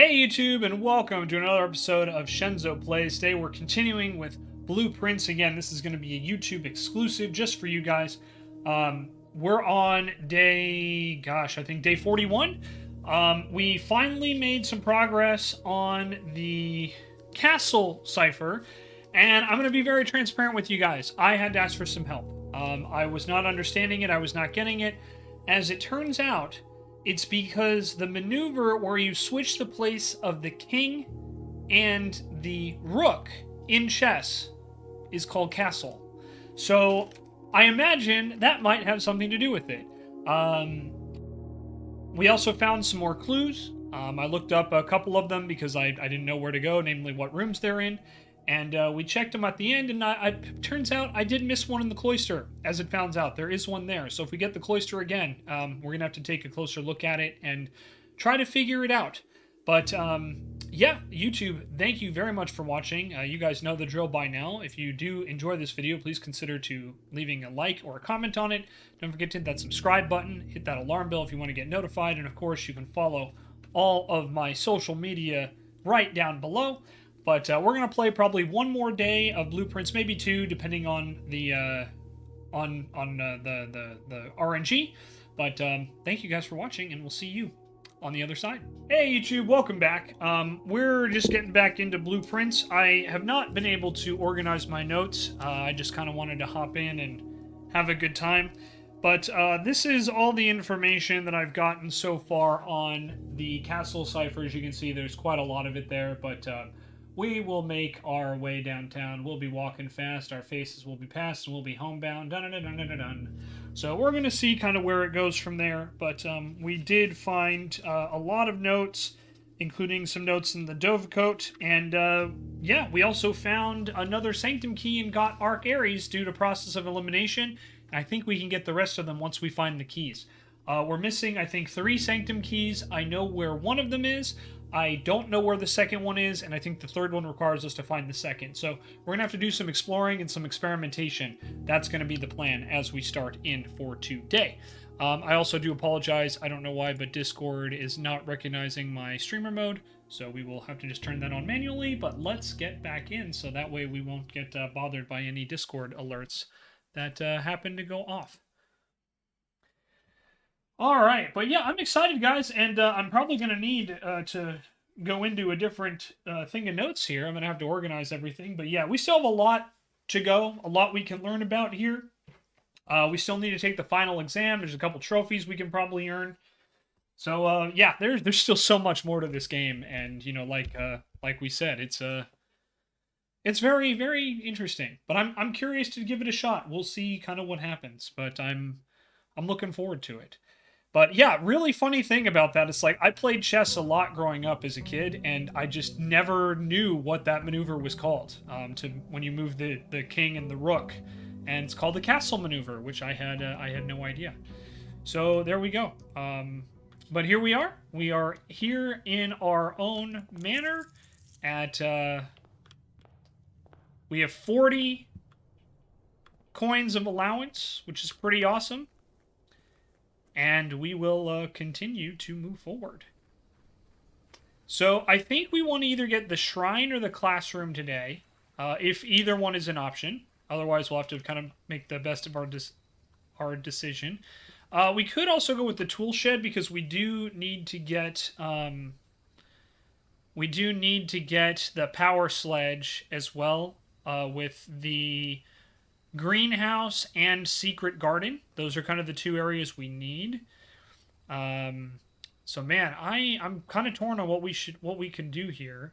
Hey YouTube, and welcome to another episode of Shenzo Plays. Today we're continuing with Blueprints. Again, this is going to be a YouTube exclusive just for you guys. We're on day, I think day 41. We finally made some progress on the castle cipher, and I'm going to be very transparent with you guys. I had to ask for some help. I was not understanding it, I was not getting it. As it turns out, it's because the maneuver where you switch the place of the king and the rook in chess is called castle. So I imagine that might have something to do with it. We also found some more clues. I looked up a couple of them because I didn't know where to go, namely what rooms they're in. And we checked them at the end, and turns out I did miss one in the cloister, as it found out. There is one there. So if we get the cloister again, we're going to have to take a closer look at it and try to figure it out. But, yeah, YouTube, thank you very much for watching. You guys know the drill by now. If you do enjoy this video, please consider to leaving a like or a comment on it. Don't forget to hit that subscribe button. Hit that alarm bell if you want to get notified. And, of course, you can follow all of my social media right down below. But we're gonna play probably one more day of Blueprints, maybe two, depending on the the RNG. But thank you guys for watching, and we'll see you on the other side. Hey YouTube, welcome back. We're just getting back into Blueprints. I have not been able to organize my notes. I just kind of wanted to hop in and have a good time. But this is all the information that I've gotten so far on the castle cipher. As you can see, there's quite a lot of it there, but we will make our way downtown. We'll be walking fast. Our faces will be past, and we'll be homebound. Dun dun dun dun dun dun. So we're going to see kind of where it goes from there. But we did find a lot of notes, including some notes in the Dovecote. And yeah, we also found another Sanctum key and got Arc Ares due to process of elimination. I think we can get the rest of them once we find the keys. We're missing, I think, 3 Sanctum keys. I know where one of them is. I don't know where the second one is, and I think the third one requires us to find the second. So we're going to have to do some exploring and some experimentation. That's going to be the plan as we start in for today. I also do apologize. I don't know why, but Discord is not recognizing my streamer mode, so we will have to just turn that on manually. But let's get back in, so that way we won't get bothered by any Discord alerts that happen to go off. All right, but yeah, I'm excited, guys, and I'm probably going to need to go into a different thing of notes here. I'm going to have to organize everything, but yeah, we still have a lot to go, a lot we can learn about here. We still need to take the final exam. There's a couple trophies we can probably earn. So yeah, there's still so much more to this game, and you know, like we said, it's very, very interesting. But I'm curious to give it a shot. We'll see kind of what happens, but I'm looking forward to it. But yeah, really funny thing about that is, like, I played chess a lot growing up as a kid, and I just never knew what that maneuver was called. When you move the king and the rook, and it's called the castle maneuver, which I had no idea. So there we go. But here we are. We are here in our own manor. We have 40 coins of allowance, which is pretty awesome. And we will continue to move forward. So I think we want to either get the shrine or the classroom today, if either one is an option. Otherwise, we'll have to kind of make the best of our decision. We could also go with the tool shed, because we do need to get the power sledge as well, with the greenhouse and secret garden. Those are kind of the 2 areas we need. So man, I'm kind of torn on what we can do here.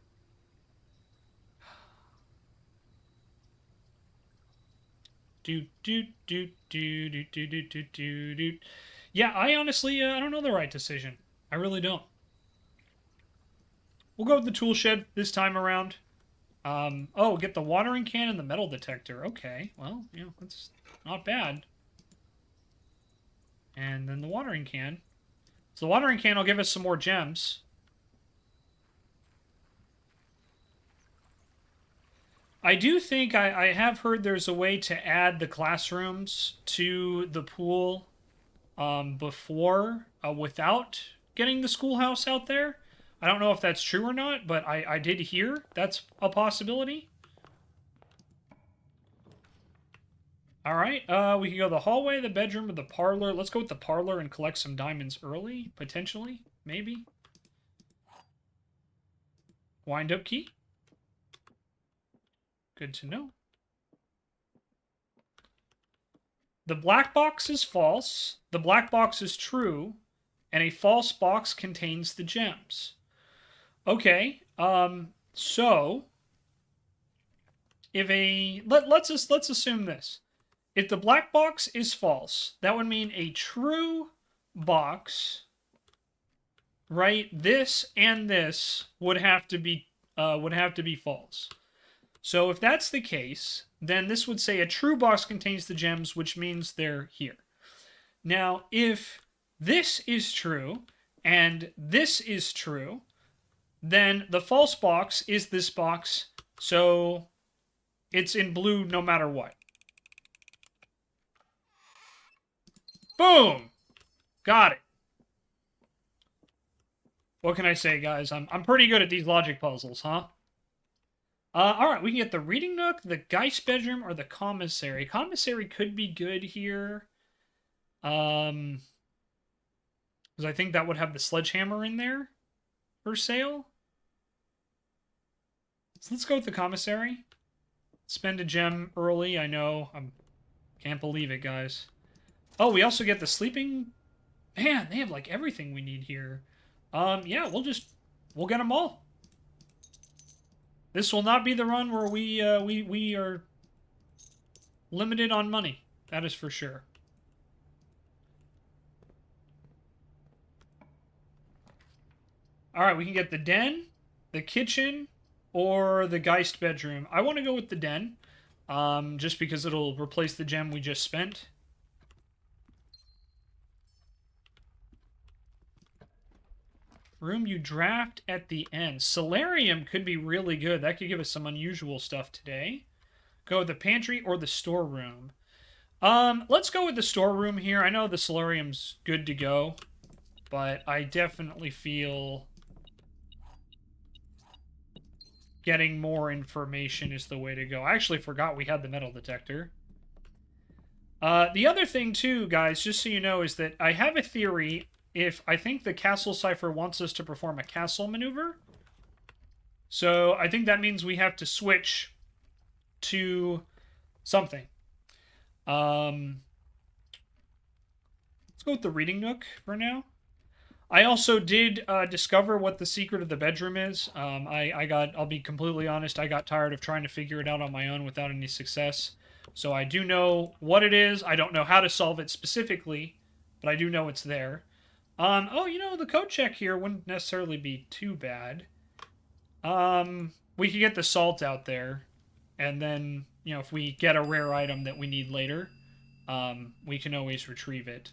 Yeah, I honestly I don't know the right decision. I really don't. We'll go with the tool shed this time around. Oh, get the watering can and the metal detector. Okay, well, you know, that's not bad. And then the watering can. So the watering can will give us some more gems. I do think I have heard there's a way to add the classrooms to the pool before, without getting the schoolhouse out there. I don't know if that's true or not, but I did hear that's a possibility. All right, we can go the hallway, the bedroom, or the parlor. Let's go with the parlor and collect some diamonds early, potentially, maybe. Wind-up key. Good to know. The black box is false, the black box is true, and a false box contains the gems. Okay, so if let's assume this. If the black box is false, that would mean a true box, right? This and this would have to be false. So if that's the case, then this would say a true box contains the gems, which means they're here. Now, if this is true and this is true, then the false box is this box, so it's in blue no matter what. Boom! Got it. What can I say, guys? I'm pretty good at these logic puzzles, huh? Alright, we can get the reading nook, the Geist bedroom, or the commissary. Commissary could be good here. Because I think that would have the sledgehammer in there for sale. So let's go with the commissary. Spend a gem early, I know. I can't believe it, guys. Oh, we also get the sleeping... Man, they have, like, everything we need here. Yeah, we'll get them all. This will not be the run where we are limited on money. That is for sure. Alright, we can get the den, the kitchen, or the Geist bedroom. I want to go with the den, just because it'll replace the gem we just spent. Room you draft at the end. Solarium could be really good. That could give us some unusual stuff today. Go with the pantry or the storeroom. Let's go with the storeroom here. I know the solarium's good to go, but I definitely feel getting more information is the way to go. I actually forgot we had the metal detector. The other thing, too, guys, just so you know, is that I have a theory. If I think the castle cipher wants us to perform a castle maneuver. So I think that means we have to switch to something. Let's go with the reading nook for now. I also did discover what the secret of the bedroom is. I'll be completely honest, I got tired of trying to figure it out on my own without any success. So I do know what it is. I don't know how to solve it specifically, but I do know it's there. Oh, you know, the code check here wouldn't necessarily be too bad. We could get the salt out there, and then, you know, if we get a rare item that we need later, we can always retrieve it.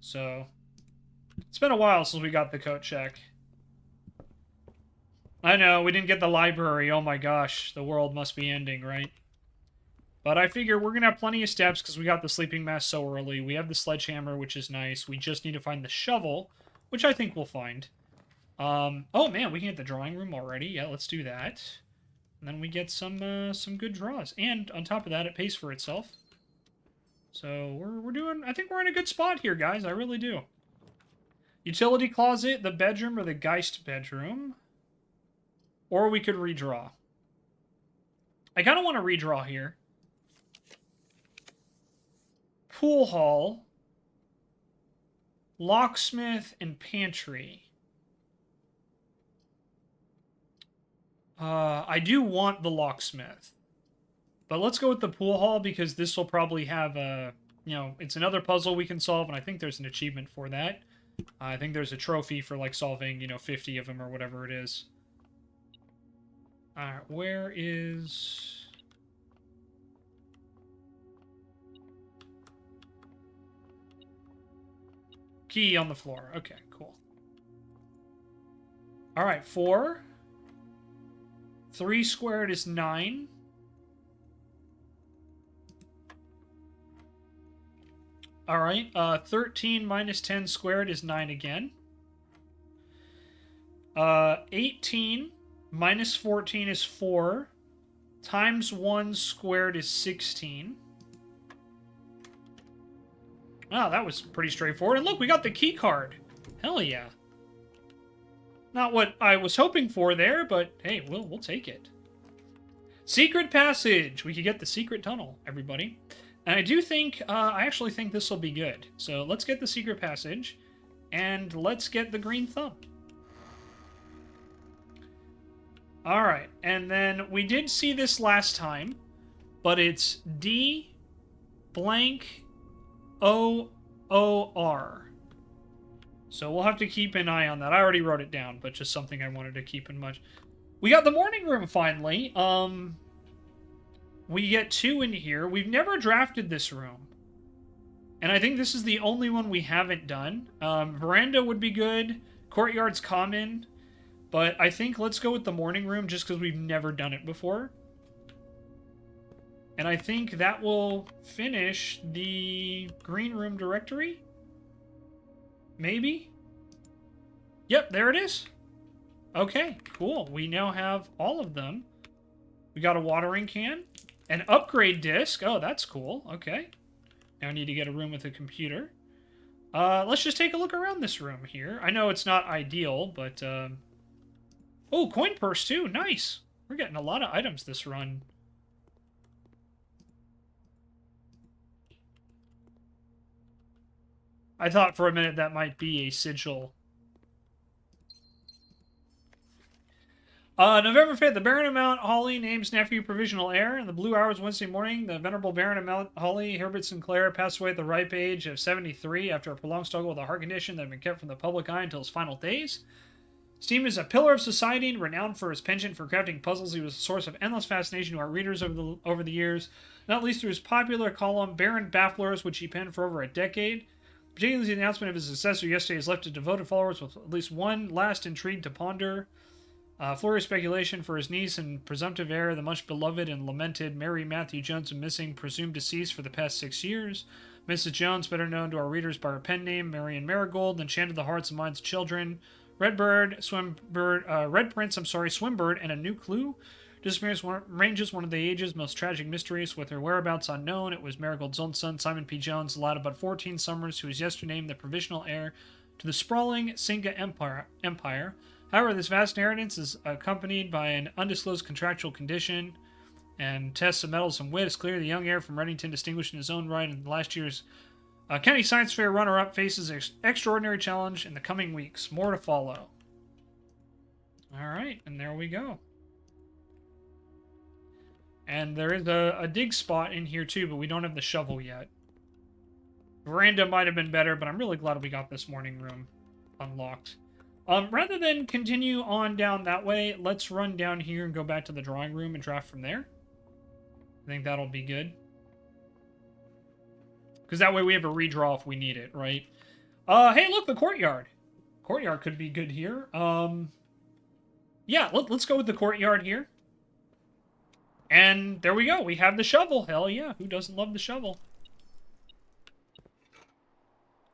So, it's been a while since we got the code check. I know, we didn't get the library. Oh my gosh, the world must be ending, right? But I figure we're going to have plenty of steps because we got the sleeping mask so early. We have the sledgehammer, which is nice. We just need to find the shovel, which I think we'll find. Oh man, we can get the drawing room already. Yeah, let's do that. And then we get some good draws. And on top of that, it pays for itself. So we're doing... I think we're in a good spot here, guys. I really do. Utility closet, the bedroom, or the Geist bedroom. Or we could redraw. I kind of want to redraw here. Pool hall, locksmith, and pantry. I do want the locksmith. But let's go with the pool hall because this will probably have a... You know, it's another puzzle we can solve, and I think there's an achievement for that. I think there's a trophy for, like, solving, you know, 50 of them or whatever it is. Alright, where is... Key on the floor. Okay, cool. Alright, 4. 3 squared is 9. Alright, 13 minus 10 squared is 9 again. 18 minus 14 is 4. Times 1 squared is 16. Oh, that was pretty straightforward. And look, we got the key card. Hell yeah. Not what I was hoping for there, but hey, we'll take it. Secret passage. We could get the secret tunnel, everybody. And I do think, I actually think this will be good. So let's get the secret passage, and let's get the green thumb. Alright, and then we did see this last time, but it's D blank O-O-R. So we'll have to keep an eye on that. I already wrote it down, but just something I wanted to keep in mind. We got the morning room finally. We get 2 in here. We've never drafted this room. And I think this is the only one we haven't done. Veranda would be good. Courtyard's common. But I think let's go with the morning room just because we've never done it before. And I think that will finish the green room directory. Maybe? Yep, there it is. Okay, cool. We now have all of them. We got a watering can. An upgrade disc. Oh, that's cool. Okay. Now I need to get a room with a computer. Let's just take a look around this room here. I know it's not ideal, but... Oh, coin purse too. Nice. We're getting a lot of items this run. I thought for a minute that might be a sigil. November 5th, the Baron of Mount Hawley names nephew provisional heir. In the blue hours Wednesday morning, the venerable Baron of Mount Hawley, Herbert Sinclair, passed away at the ripe age of 73 after a prolonged struggle with a heart condition that had been kept from the public eye until his final days. Esteemed as a pillar of society and renowned for his penchant for crafting puzzles, he was a source of endless fascination to our readers over the years, not least through his popular column, Baron Bafflers, which he penned for over a decade. Particularly the announcement of his successor yesterday has left his devoted followers with at least one last intrigue to ponder. Flurry of speculation for his niece and presumptive heir, the much beloved and lamented Mary Matthew Jones, missing, presumed deceased for the past 6 years. Mrs. Jones, better known to our readers by her pen name, Marion Marigold, enchanted the hearts and minds of children. Red Prince, Swimbird, and a new clue. Disappearance ranges one of the age's most tragic mysteries, with her whereabouts unknown. It was Marigold's own son, Simon P. Jones, a lad of about 14 summers, who was yesterday named the provisional heir to the sprawling Singa Empire. However, this vast inheritance is accompanied by an undisclosed contractual condition, and tests of metals and wit. It's clear the young heir from Reddington, distinguished in his own right in last year's County Science Fair runner-up, faces an extraordinary challenge in the coming weeks. More to follow. Alright, and there we go. And there is a dig spot in here too, but we don't have the shovel yet. Veranda might have been better, but I'm really glad we got this morning room unlocked. Rather than continue on down that way, let's run down here and go back to the drawing room and draft from there. I think that'll be good. Because that way we have a redraw if we need it, right? Hey, look, the courtyard. Courtyard could be good here. Yeah, let's go with the courtyard here. And there we go. We have the shovel. Hell yeah. Who doesn't love the shovel?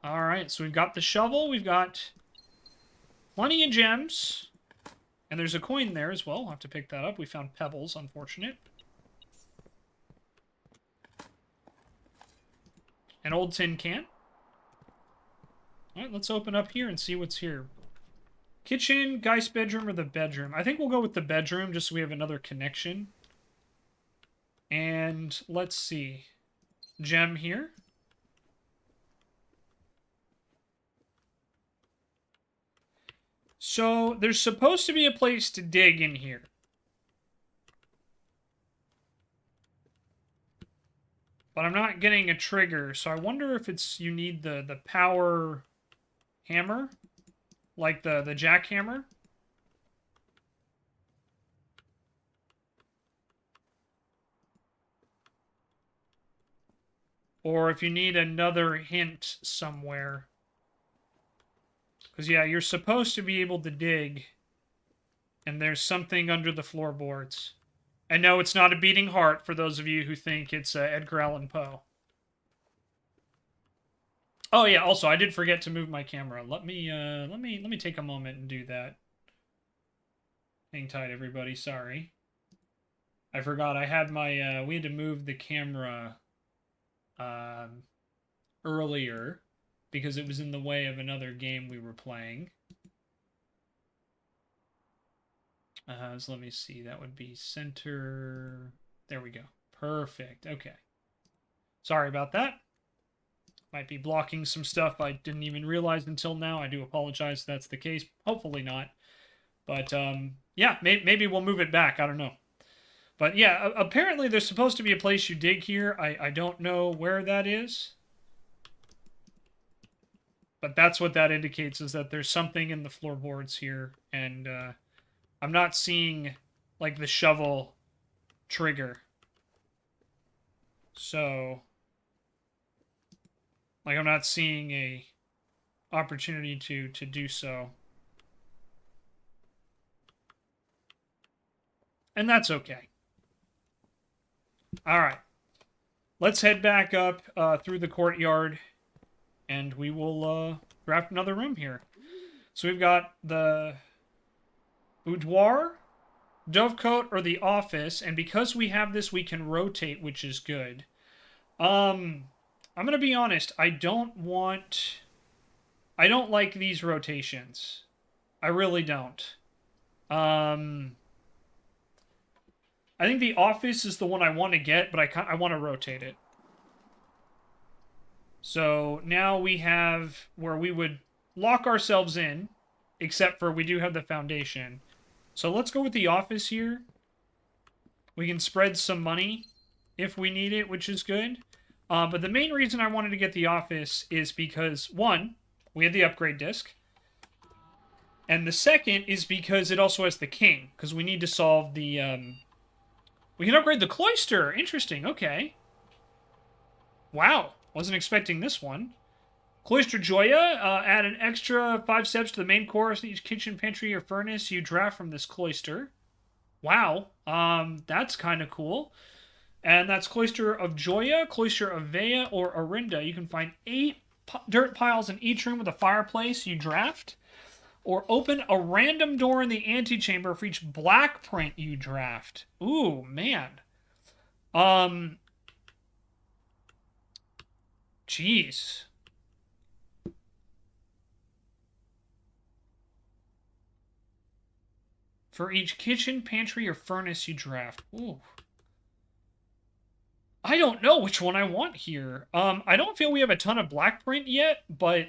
Alright, so we've got the shovel. We've got plenty of gems. And there's a coin there as well. We'll have to pick that up. We found pebbles, unfortunate. An old tin can. Alright, let's open up here and see what's here. Kitchen, guy's bedroom, or the bedroom? I think we'll go with the bedroom just so we have another connection. And let's see. Gem here. So there's supposed to be a place to dig in here. But I'm not getting a trigger, so I wonder if it's you need the power hammer, like the jackhammer. Or if you need another hint somewhere. Because, yeah, you're supposed to be able to dig. And there's something under the floorboards. And no, it's not a beating heart for those of you who think it's Edgar Allan Poe. Oh, yeah, also, I did forget to move my camera. Let me take a moment and do that. Hang tight, everybody. Sorry. I forgot I had my, we had to move the camera earlier because it was in the way of another game we were playing. So let me see. That would be center. There we go. Perfect. Okay. Sorry about that. Might be blocking some stuff I didn't even realize until now. I do apologize if that's the case. Hopefully not. But, yeah, maybe we'll move it back. I don't know. But, yeah, apparently there's supposed to be a place you dig here. I don't know where that is. But that's what that indicates, is that there's something in the floorboards here. And, I'm not seeing, like, the shovel trigger. So, like, I'm not seeing a opportunity to do so. And that's okay. All right. Let's head back up through the courtyard, and we will draft another room here. So we've got the boudoir, dovecote, or the office, and because we have this, we can rotate, which is good. I'm gonna be honest. I don't like these rotations. I really don't. I think the office is the one I want to get, but I want to rotate it. So now we have where we would lock ourselves in, except for we do have the foundation. So let's go with the office here. We can spread some money if we need it, which is good. But the main reason I wanted to get the office is because, one, we have the upgrade disc. And the second is because it also has the king, because we need to solve the... we can upgrade the cloister. Interesting, okay. Wow, wasn't expecting this one. Cloister Joya, add an extra 5 steps to the main course in each kitchen, pantry, or furnace you draft from this cloister. Wow, that's kind of cool. And that's Cloister of Joya, Cloister of Vea, or Orinda. You can find 8 dirt piles in each room with a fireplace you draft. Or open a random door in the antechamber for each black print you draft. Ooh, man. Jeez. For each kitchen, pantry, or furnace you draft. Ooh. I don't know which one I want here. I don't feel we have a ton of black print yet, but...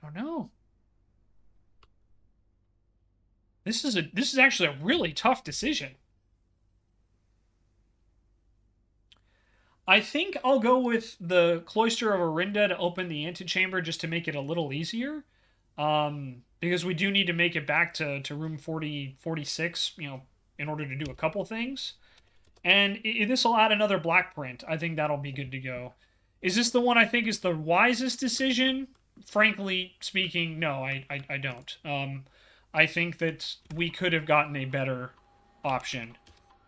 I don't know. This is actually a really tough decision. I think I'll go with the Cloister of Orinda to open the antechamber just to make it a little easier. Because we do need to make it back to room 46, you know, in order to do a couple things. And this will add another black print. I think that'll be good to go. Is this the one I think is the wisest decision? Frankly speaking, no, I don't. I think that we could have gotten a better option.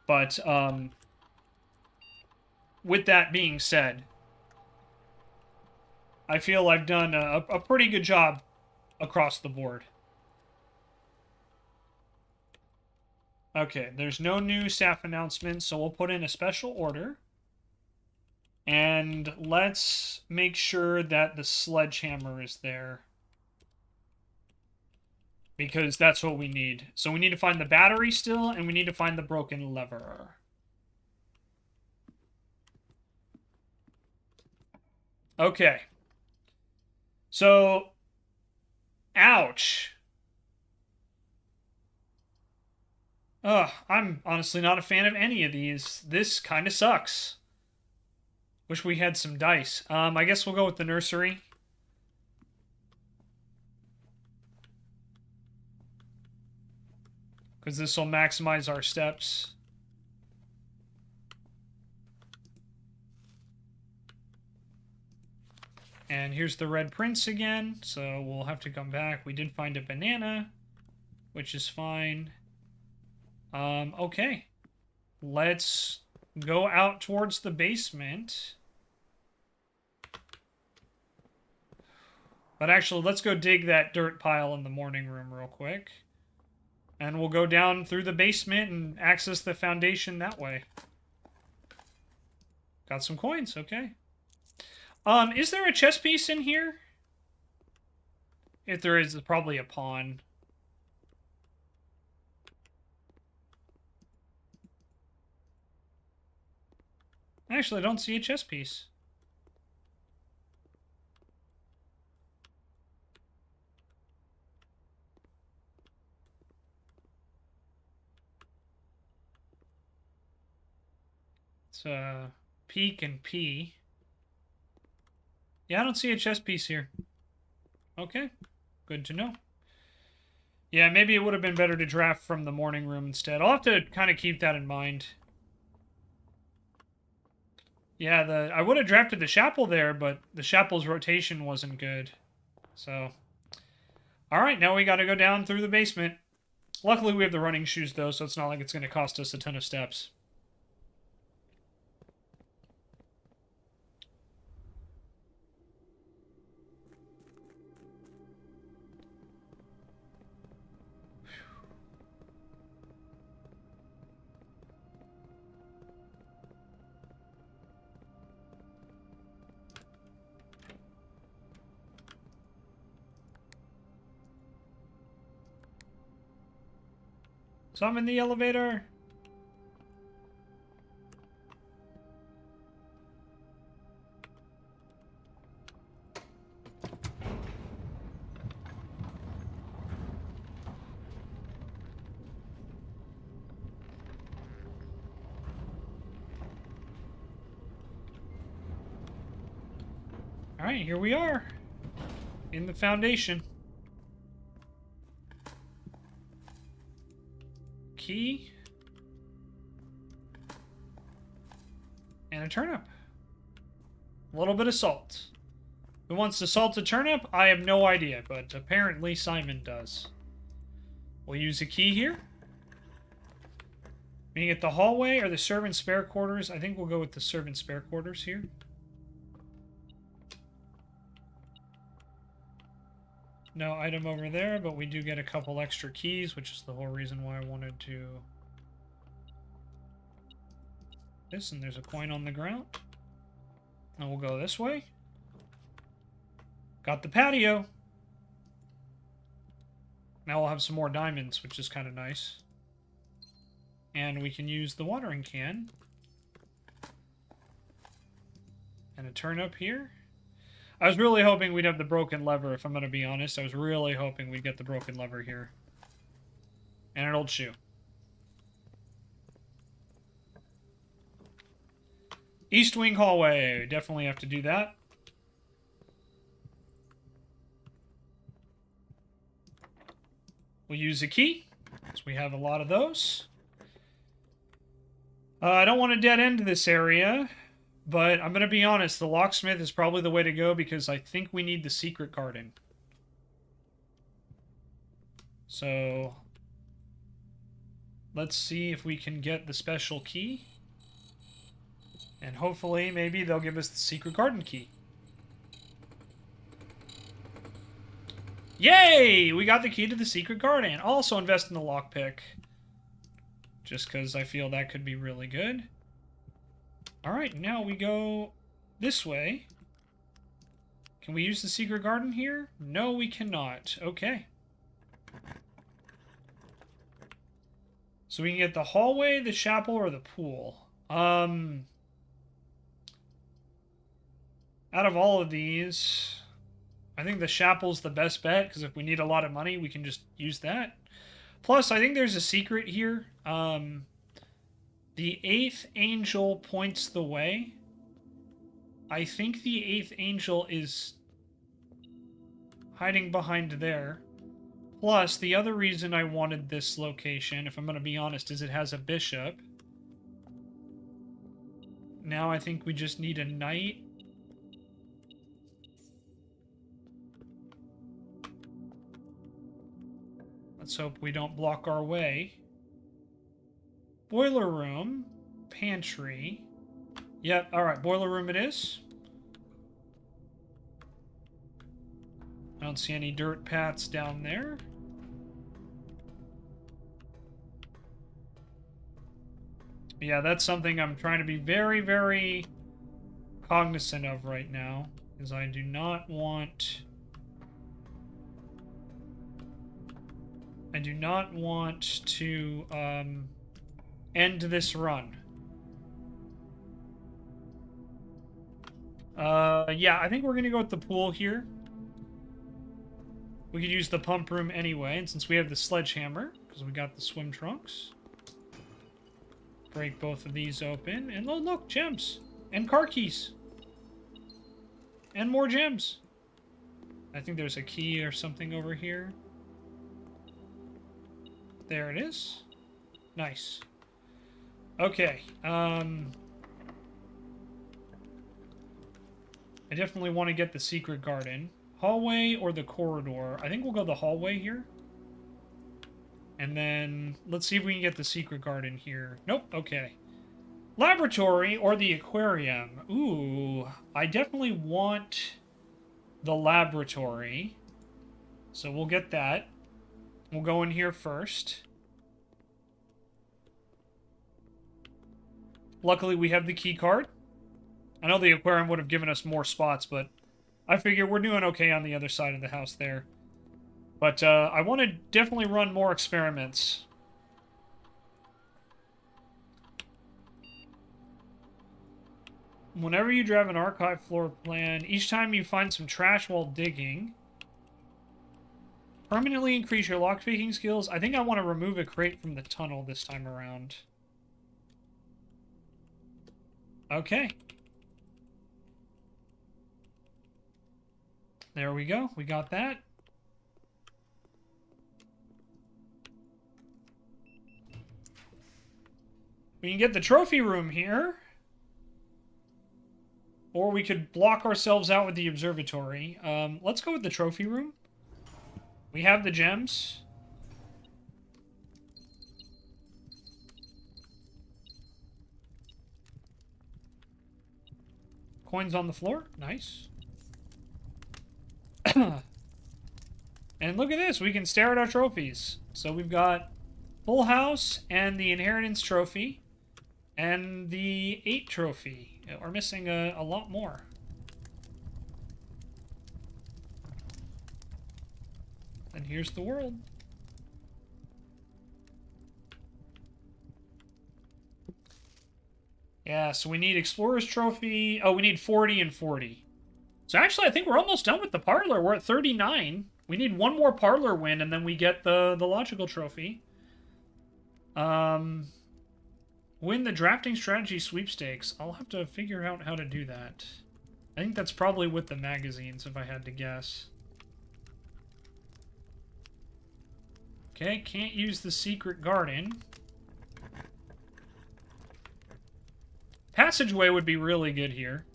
But, with that being said, I feel I've done a pretty good job across the board. Okay, there's no new staff announcements, so we'll put in a special order. And let's make sure that the sledgehammer is there. Because that's what we need. So we need to find the battery still, and we need to find the broken lever. Okay. So, ouch. Ugh, I'm honestly not a fan of any of these. This kind of sucks. Wish we had some dice. I guess we'll go with the nursery. Because this will maximize our steps. And here's the red prince again, so we'll have to come back. We did find a banana, which is fine. Okay. Let's go out towards the basement. But actually, let's go dig that dirt pile in the morning room real quick. And we'll go down through the basement and access the foundation that way. Got some coins, okay. Is there a chess piece in here? If there is, it's probably a pawn. Actually, I don't see a chess piece. It's peek and P. Yeah, I don't see a chess piece here. Okay, good to know. Yeah, maybe it would have been better to draft from the morning room instead. I'll have to kind of keep that in mind. Yeah, I would have drafted the chapel there, but the chapel's rotation wasn't good. So, all right, now we got to go down through the basement. Luckily, we have the running shoes, though, so it's not like it's going to cost us a ton of steps. So I'm in the elevator. All right, here we are. In the foundation. Key. And a turnip. A little bit of salt. Who wants to salt a turnip? I have no idea, but apparently Simon does. We'll use a key here. Being at the hallway or the servant spare quarters, I think we'll go with the servant spare quarters here. No item over there, but we do get a couple extra keys, which is the whole reason why I wanted to... This, and there's a coin on the ground. And we'll go this way. Got the patio. Now we'll have some more diamonds, which is kind of nice. And we can use the watering can. And a turnip here. I was really hoping we'd have the broken lever, if I'm going to be honest. I was really hoping we'd get the broken lever here. And an old shoe. East Wing hallway. Definitely have to do that. We'll use a key, because we have a lot of those. I don't want to dead end this area, but I'm going to be honest, the locksmith is probably the way to go, because I think we need the secret garden. So, let's see if we can get the special key. And hopefully, maybe they'll give us the secret garden key. Yay! We got the key to the secret garden. Also invest in the lockpick. Just because I feel that could be really good. Alright, now we go this way. Can we use the secret garden here? No, we cannot. Okay. So we can get the hallway, the chapel, or the pool. Out of all of these, I think the chapel's the best bet, because if we need a lot of money, we can just use that. Plus, I think there's a secret here. The 8th angel points the way. I think the 8th angel is hiding behind there. Plus, the other reason I wanted this location, if I'm going to be honest, is it has a bishop. Now I think we just need a knight. Let's hope we don't block our way. Boiler room. Pantry. Yep, alright, boiler room it is. I don't see any dirt paths down there. Yeah, that's something I'm trying to be very, very cognizant of right now, is I do not want... to end this run. Yeah, I think we're gonna go with the pool here. We could use the pump room anyway, and since we have the sledgehammer, because we got the swim trunks, break both of these open, and oh look, gems! And car keys! And more gems! I think there's a key or something over here. There it is. Nice. Okay, I definitely want to get the secret garden. Hallway or the corridor? I think we'll go the hallway here. And then, let's see if we can get the secret garden here. Nope, okay. Laboratory or the aquarium? Ooh, I definitely want the laboratory. So we'll get that. We'll go in here first. Luckily, we have the key card. I know the aquarium would have given us more spots, but I figure we're doing okay on the other side of the house there. But I want to definitely run more experiments. Whenever you drive an archive floor plan, each time you find some trash while digging, permanently increase your lockpicking skills. I think I want to remove a crate from the tunnel this time around. Okay. There we go. We got that. We can get the trophy room here. Or we could block ourselves out with the observatory. Let's go with the trophy room. We have the gems. Coins on the floor. Nice. And look at this. We can stare at our trophies. So we've got Full House and the Inheritance Trophy. And the 8 trophy. We're missing a lot more. And here's the world. Yeah, so we need Explorer's Trophy. Oh, we need 40 and 40. So actually, I think we're almost done with the parlor. We're at 39. We need one more parlor win, and then we get the logical trophy. Win the drafting strategy sweepstakes. I'll have to figure out how to do that. I think that's probably with the magazines, if I had to guess. Okay, can't use the secret garden. Passageway would be really good here.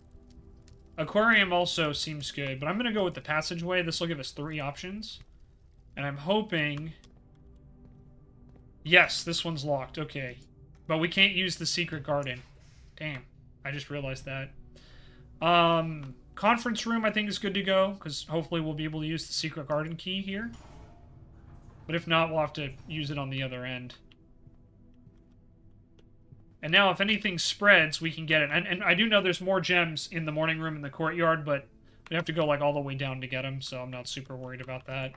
Aquarium also seems good, but I'm going to go with the passageway. This will give us 3 options. And I'm hoping... Yes, this one's locked. Okay. But we can't use the secret garden. Damn. I just realized that. Conference room, I think, is good to go, because hopefully we'll be able to use the secret garden key here. But if not, we'll have to use it on the other end. And now, if anything spreads, we can get it. And I do know there's more gems in the morning room in the courtyard, but we have to go, like, all the way down to get them, so I'm not super worried about that.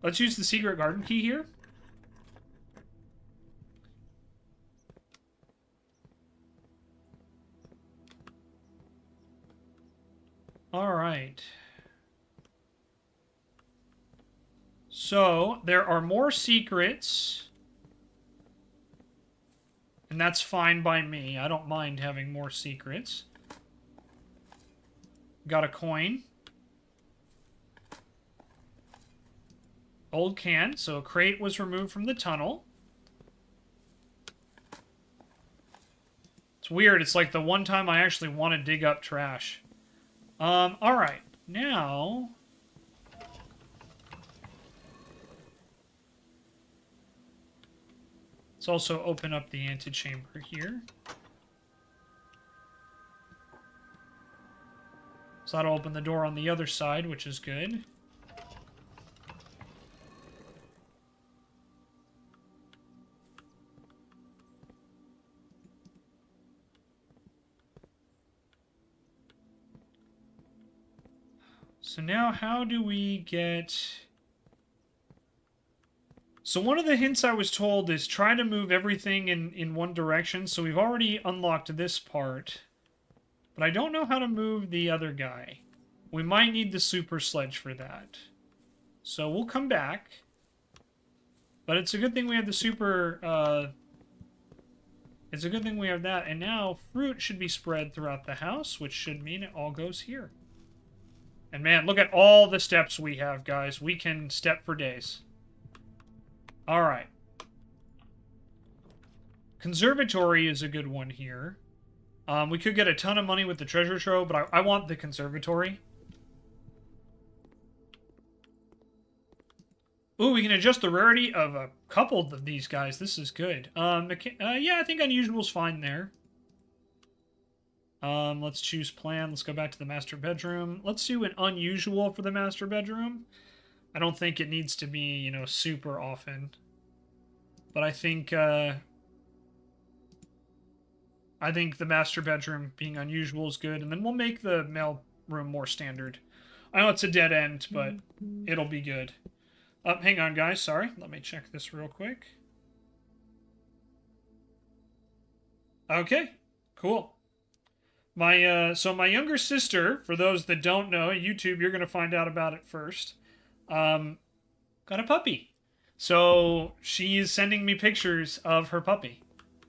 Let's use the secret garden key here. Alright. So, there are more secrets. And that's fine by me. I don't mind having more secrets. Got a coin. Old can. So a crate was removed from the tunnel. It's weird. It's like the one time I actually want to dig up trash. Alright. Now... let's also open up the antechamber here. So that'll open the door on the other side, which is good. So now how do we get... So one of the hints I was told is try to move everything in one direction. So we've already unlocked this part. But I don't know how to move the other guy. We might need the super sledge for that. So we'll come back. But it's a good thing we have the super... It's a good thing we have that. And now fruit should be spread throughout the house, which should mean it all goes here. And man, look at all the steps we have, guys. We can step for days. Alright. Conservatory is a good one here. We could get a ton of money with the treasure trove, but I want the conservatory. Ooh, we can adjust the rarity of a couple of these guys. This is good. Yeah, I think unusual's fine there. Let's choose plan. Let's go back to the master bedroom. Let's do an unusual for the master bedroom. I don't think it needs to be, you know, super often. But I think the master bedroom being unusual is good. And then we'll make the mail room more standard. I know it's a dead end, but it'll be good. Hang on, guys. Sorry. Let me check this real quick. Okay. Cool. So my younger sister, for those that don't know, YouTube, you're going to find out about it first, got a puppy. So she is sending me pictures of her puppy.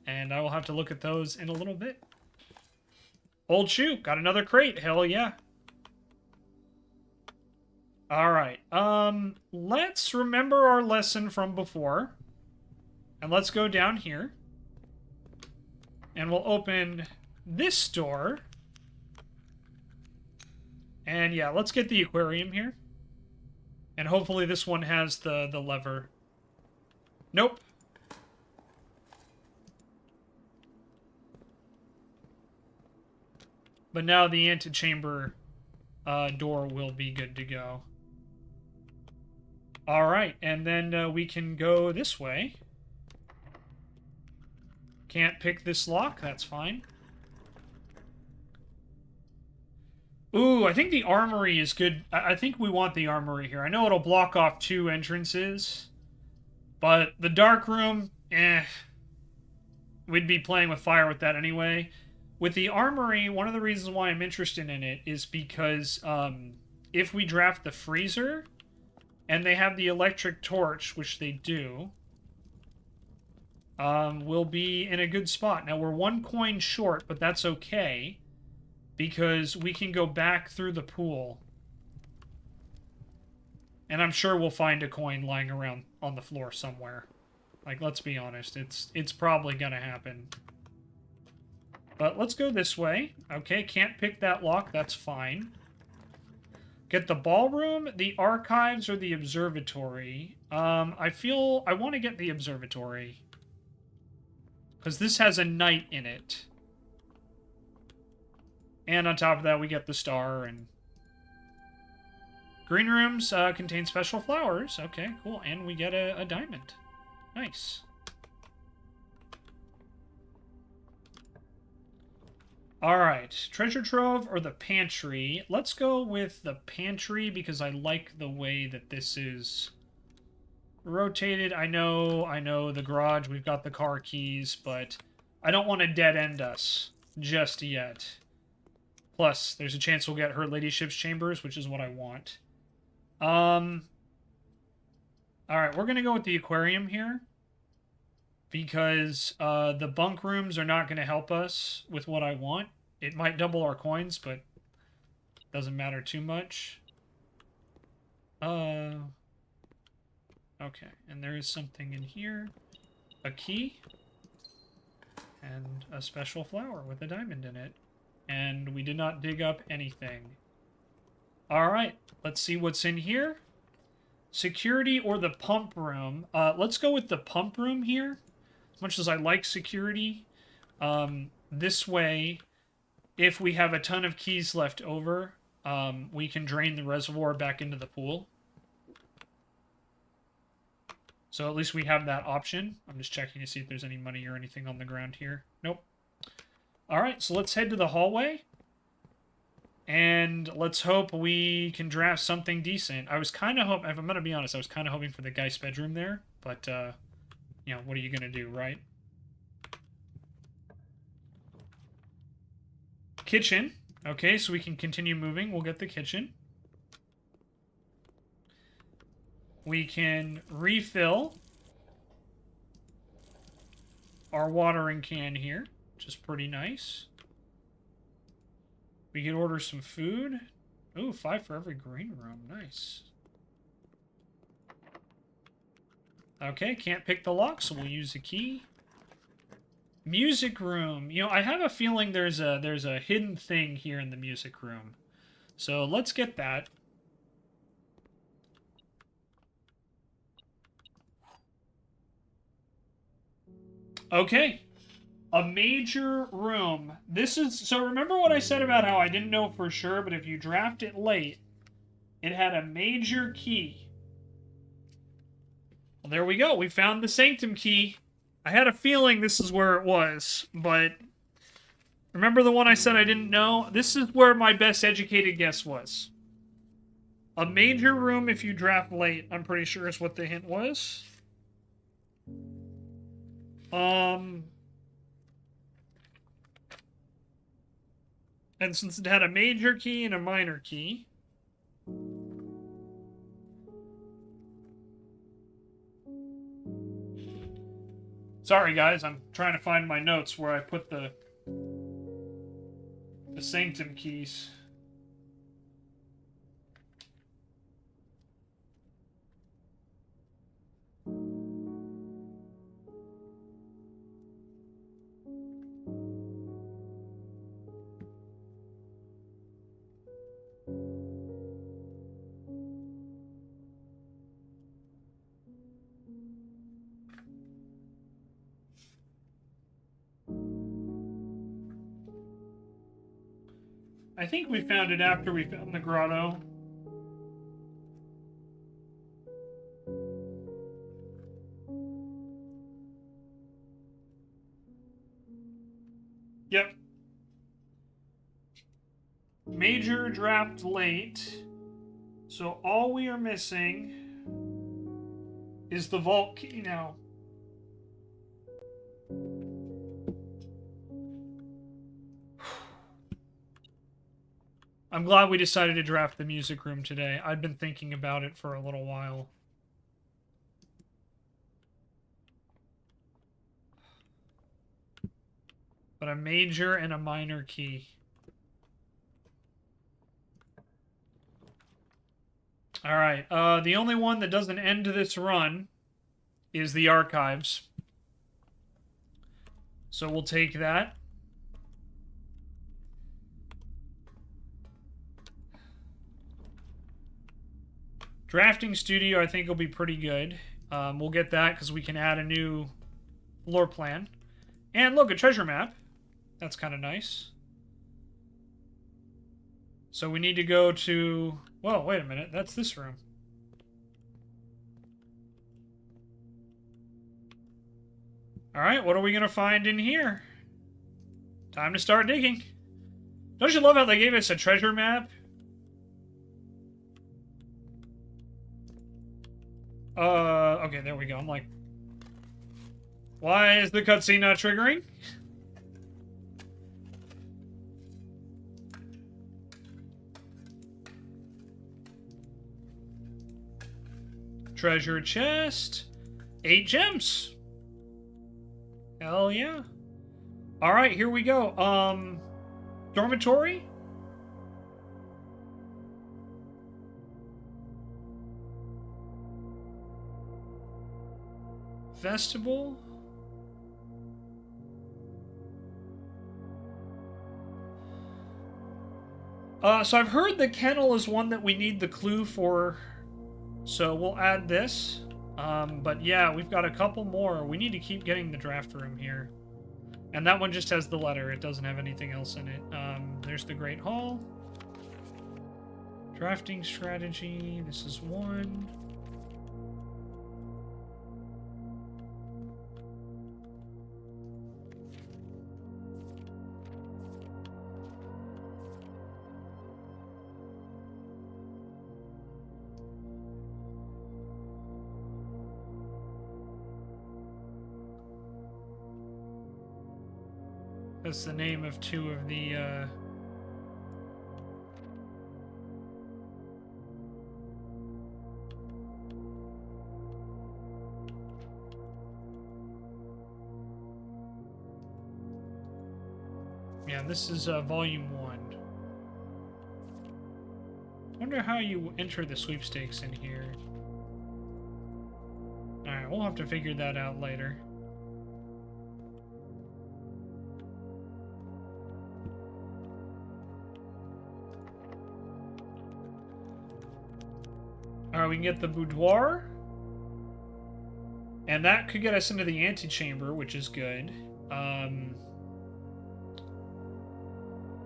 And I will have to look at those in a little bit. Old shoe. Got another crate. Hell yeah. Alright. Let's remember our lesson from before. And let's go down here. And we'll open this door. And yeah, let's get the aquarium here. And hopefully this one has the lever. Nope. But now the antechamber door will be good to go. Alright, and then we can go this way. Can't pick this lock, that's fine. Ooh, I think the armory is good. I think we want the armory here. I know it'll block off 2 entrances. But the dark room, we'd be playing with fire with that anyway. With the armory, one of the reasons why I'm interested in it is because if we draft the freezer, and they have the electric torch, which they do, we'll be in a good spot. Now, we're 1 coin short, but that's okay, because we can go back through the pool. And I'm sure we'll find a coin lying around on the floor somewhere. Like, let's be honest, it's probably gonna happen. But let's go this way. Okay, can't pick that lock, that's fine. Get the ballroom, the archives, or the observatory. I feel I want to get the observatory. Because this has a night in it. And on top of that, we get the star. And green rooms contain special flowers. Okay, cool. And we get a diamond. Nice. Alright, treasure trove or the pantry. Let's go with the pantry because I like the way that this is rotated. I know the garage, we've got the car keys, but I don't want to dead end us just yet. Plus, there's a chance we'll get her ladyship's chambers, which is what I want. Alright, we're going to go with the aquarium here. Because the bunk rooms are not going to help us with what I want. It might double our coins, but doesn't matter too much. Okay, and there is something in here. A key. And a special flower with a diamond in it. And we did not dig up anything. Alright, let's see what's in here. Security or the pump room. Let's go with the pump room here. As much as I like security, this way, if we have a ton of keys left over, we can drain the reservoir back into the pool. So at least we have that option. I'm just checking to see if there's any money or anything on the ground here. Nope. Alright, so let's head to the hallway. And let's hope we can draft something decent. I was kind of hoping, if I'm going to be honest, I was kind of hoping for the guest bedroom there. But, you know, what are you going to do, right? Kitchen. Okay, so we can continue moving. We'll get the kitchen. We can refill our watering can here, which is pretty nice. We can order some food. Ooh, 5 for every green room. Nice. Okay, can't pick the lock, so we'll use a key. Music room. You know, I have a feeling there's a hidden thing here in the music room. So let's get that. Okay. A major room. This is... So remember what I said about how I didn't know for sure, but if you draft it late, it had a major key. Well, there we go. We found the sanctum key. I had a feeling this is where it was, but... Remember the one I said I didn't know? This is where my best educated guess was. A major room if you draft late, I'm pretty sure is what the hint was. And since it had a major key and a minor key... Sorry, guys, I'm trying to find my notes where I put the sanctum keys. I think we found it after we found the grotto. Yep. Major draft late. So all we are missing is the vault key now. I'm glad we decided to draft the music room today. I've been thinking about it for a little while. But a major and a minor key. Alright, the only one that doesn't end this run is the archives. So we'll take that. Drafting studio, I think, will be pretty good. We'll get that because we can add a new floor plan. And look, a treasure map. That's kind of nice. So we need to go to... Whoa, wait a minute. That's this room. Alright, what are we going to find in here? Time to start digging. Don't you love how they gave us a treasure map? Okay, there we go. I'm like, why is the cutscene not triggering? Treasure chest. 8 gems. Hell yeah. Alright, here we go. Dormitory? Vestibule? So I've heard the kennel is one that we need the clue for, so we'll add this. But yeah, we've got a couple more. We need to keep getting the draft room here. And that one just has the letter. It doesn't have anything else in it. There's the Great Hall. Drafting strategy. This is one. That's the name of two of the, Yeah, this is volume 1. Wonder how you enter the sweepstakes in here. Alright, we'll have to figure that out later. Alright, we can get the boudoir. And that could get us into the antechamber, which is good.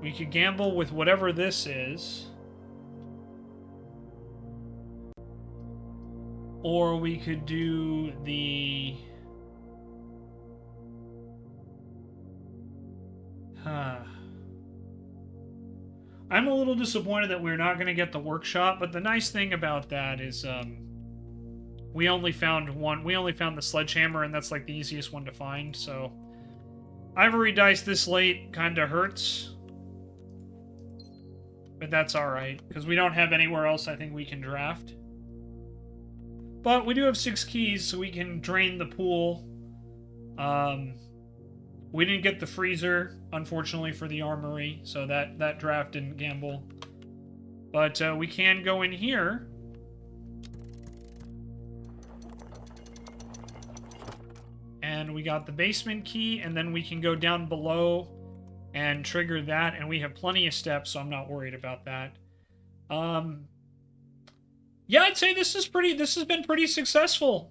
We could gamble with whatever this is. Or we could do the... I'm a little disappointed that we're not going to get the workshop, but the nice thing about that is we only found one. We only found the sledgehammer, and that's like the easiest one to find, so... Ivory dice this late kind of hurts. But that's alright, because we don't have anywhere else I think we can draft. But we do have 6 keys, so we can drain the pool. We didn't get the freezer, unfortunately, for the armory, so that draft didn't gamble. But we can go in here. And we got the basement key, and then we can go down below and trigger that, and we have plenty of steps, so I'm not worried about that. Yeah, I'd say this has been pretty successful.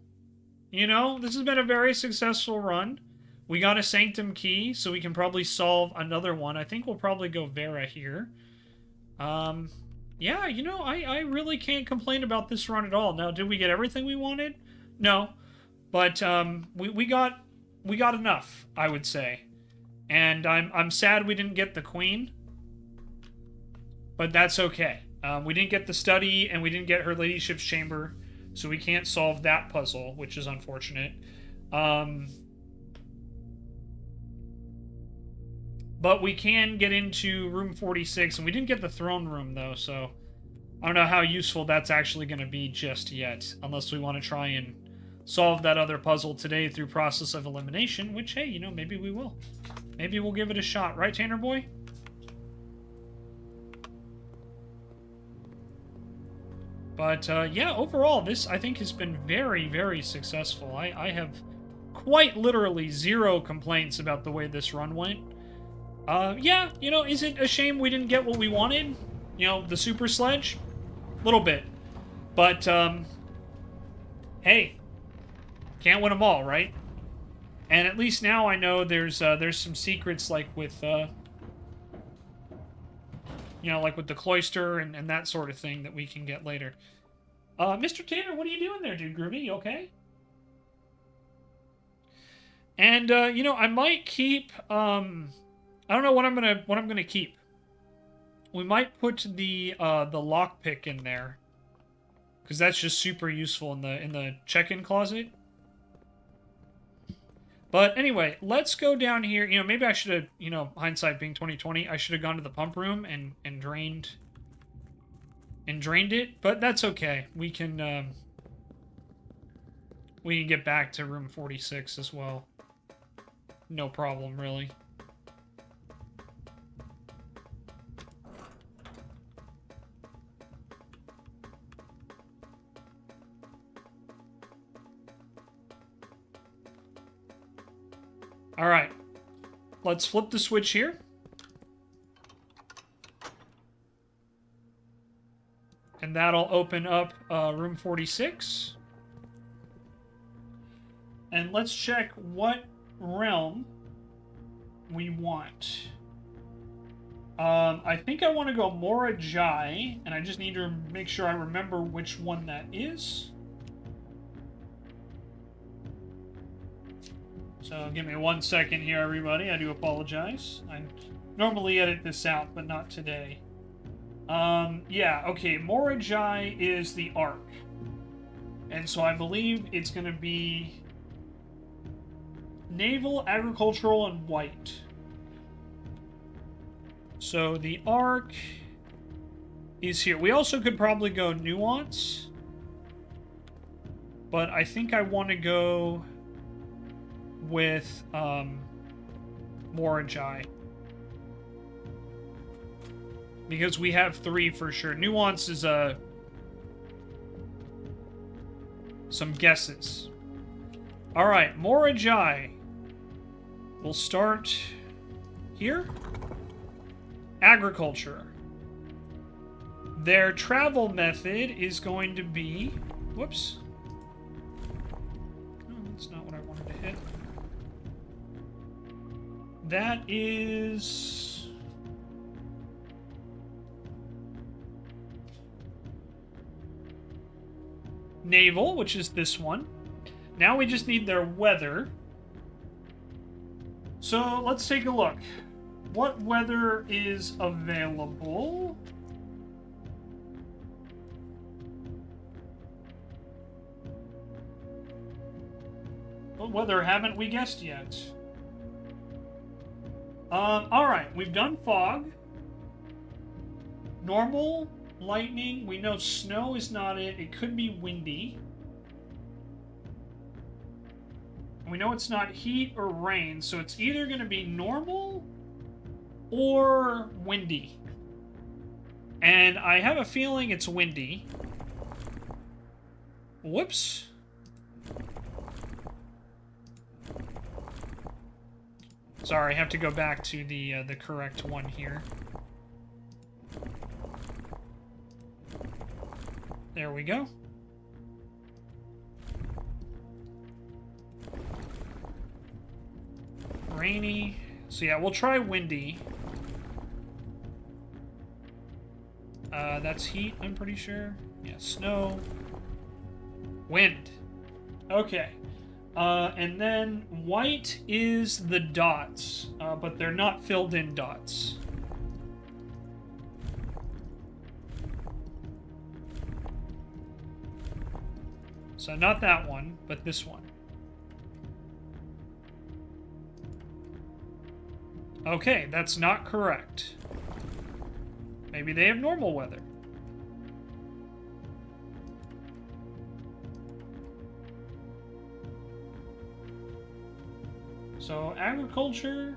You know, this has been a very successful run. We got a Sanctum key, so we can probably solve another one. I think we'll probably go Vera here. Yeah, you know, I really can't complain about this run at all. Now, did we get everything we wanted? No. But we got enough, I would say. And I'm sad we didn't get the queen. But that's okay. We didn't get the study, and we didn't get her ladyship's chamber, so we can't solve that puzzle, which is unfortunate. But we can get into room 46, and we didn't get the throne room, though, so I don't know how useful that's actually going to be just yet, unless we want to try and solve that other puzzle today through process of elimination, which, hey, you know, maybe we will. Maybe we'll give it a shot, right, Tanner boy? But, yeah, overall, this, I think, has been very, very successful. I have quite literally 0 complaints about the way this run went. Yeah, you know, is it a shame we didn't get what we wanted? You know, the super sledge? A little bit. But, hey, can't win them all, right? And at least now I know there's some secrets, like with, you know, like with the cloister and that sort of thing that we can get later. Mr. Tanner, what are you doing there, dude? Groovy, you okay? And, you know, I might keep, I don't know what I'm gonna keep. We might put the lockpick in there, because that's just super useful in the check-in closet. But anyway, let's go down here. You know, maybe I should have, you know, hindsight being 2020, I should have gone to the pump room and drained it, but that's okay. We can get back to room 46 as well. No problem, really. All right, let's flip the switch here. And that'll open up room 46. And let's check what realm we want. I think I want to go Morajai, and I just need to make sure I remember which one that is. So give me 1 second here, everybody. I do apologize. I normally edit this out, but not today. Yeah, okay. Morajai is the Ark. And so I believe it's going to be naval, agricultural, and white. So the Ark is here. We also could probably go nuance. But I think I want to go with Morajai. Because we have 3 for sure. Nuance is some guesses. Alright, Morajai. We'll start here. Agriculture. Their travel method is going to be... Whoops. Oh, that's not what I wanted to hit. That is... naval, which is this one. Now we just need their weather. So let's take a look. What weather is available? What weather haven't we guessed yet? Alright, we've done fog. Normal, lightning. We know snow is not it. It could be windy. We know it's not heat or rain, so it's either going to be normal or windy. And I have a feeling it's windy. Whoops. Sorry, I have to go back to the correct one here. There we go. Rainy. So yeah, we'll try windy. That's heat, I'm pretty sure. Yeah, snow. Wind. Okay. And then white is the dots, but they're not filled in dots. So not that one, but this one. Okay, that's not correct. Maybe they have normal weather. So, agriculture.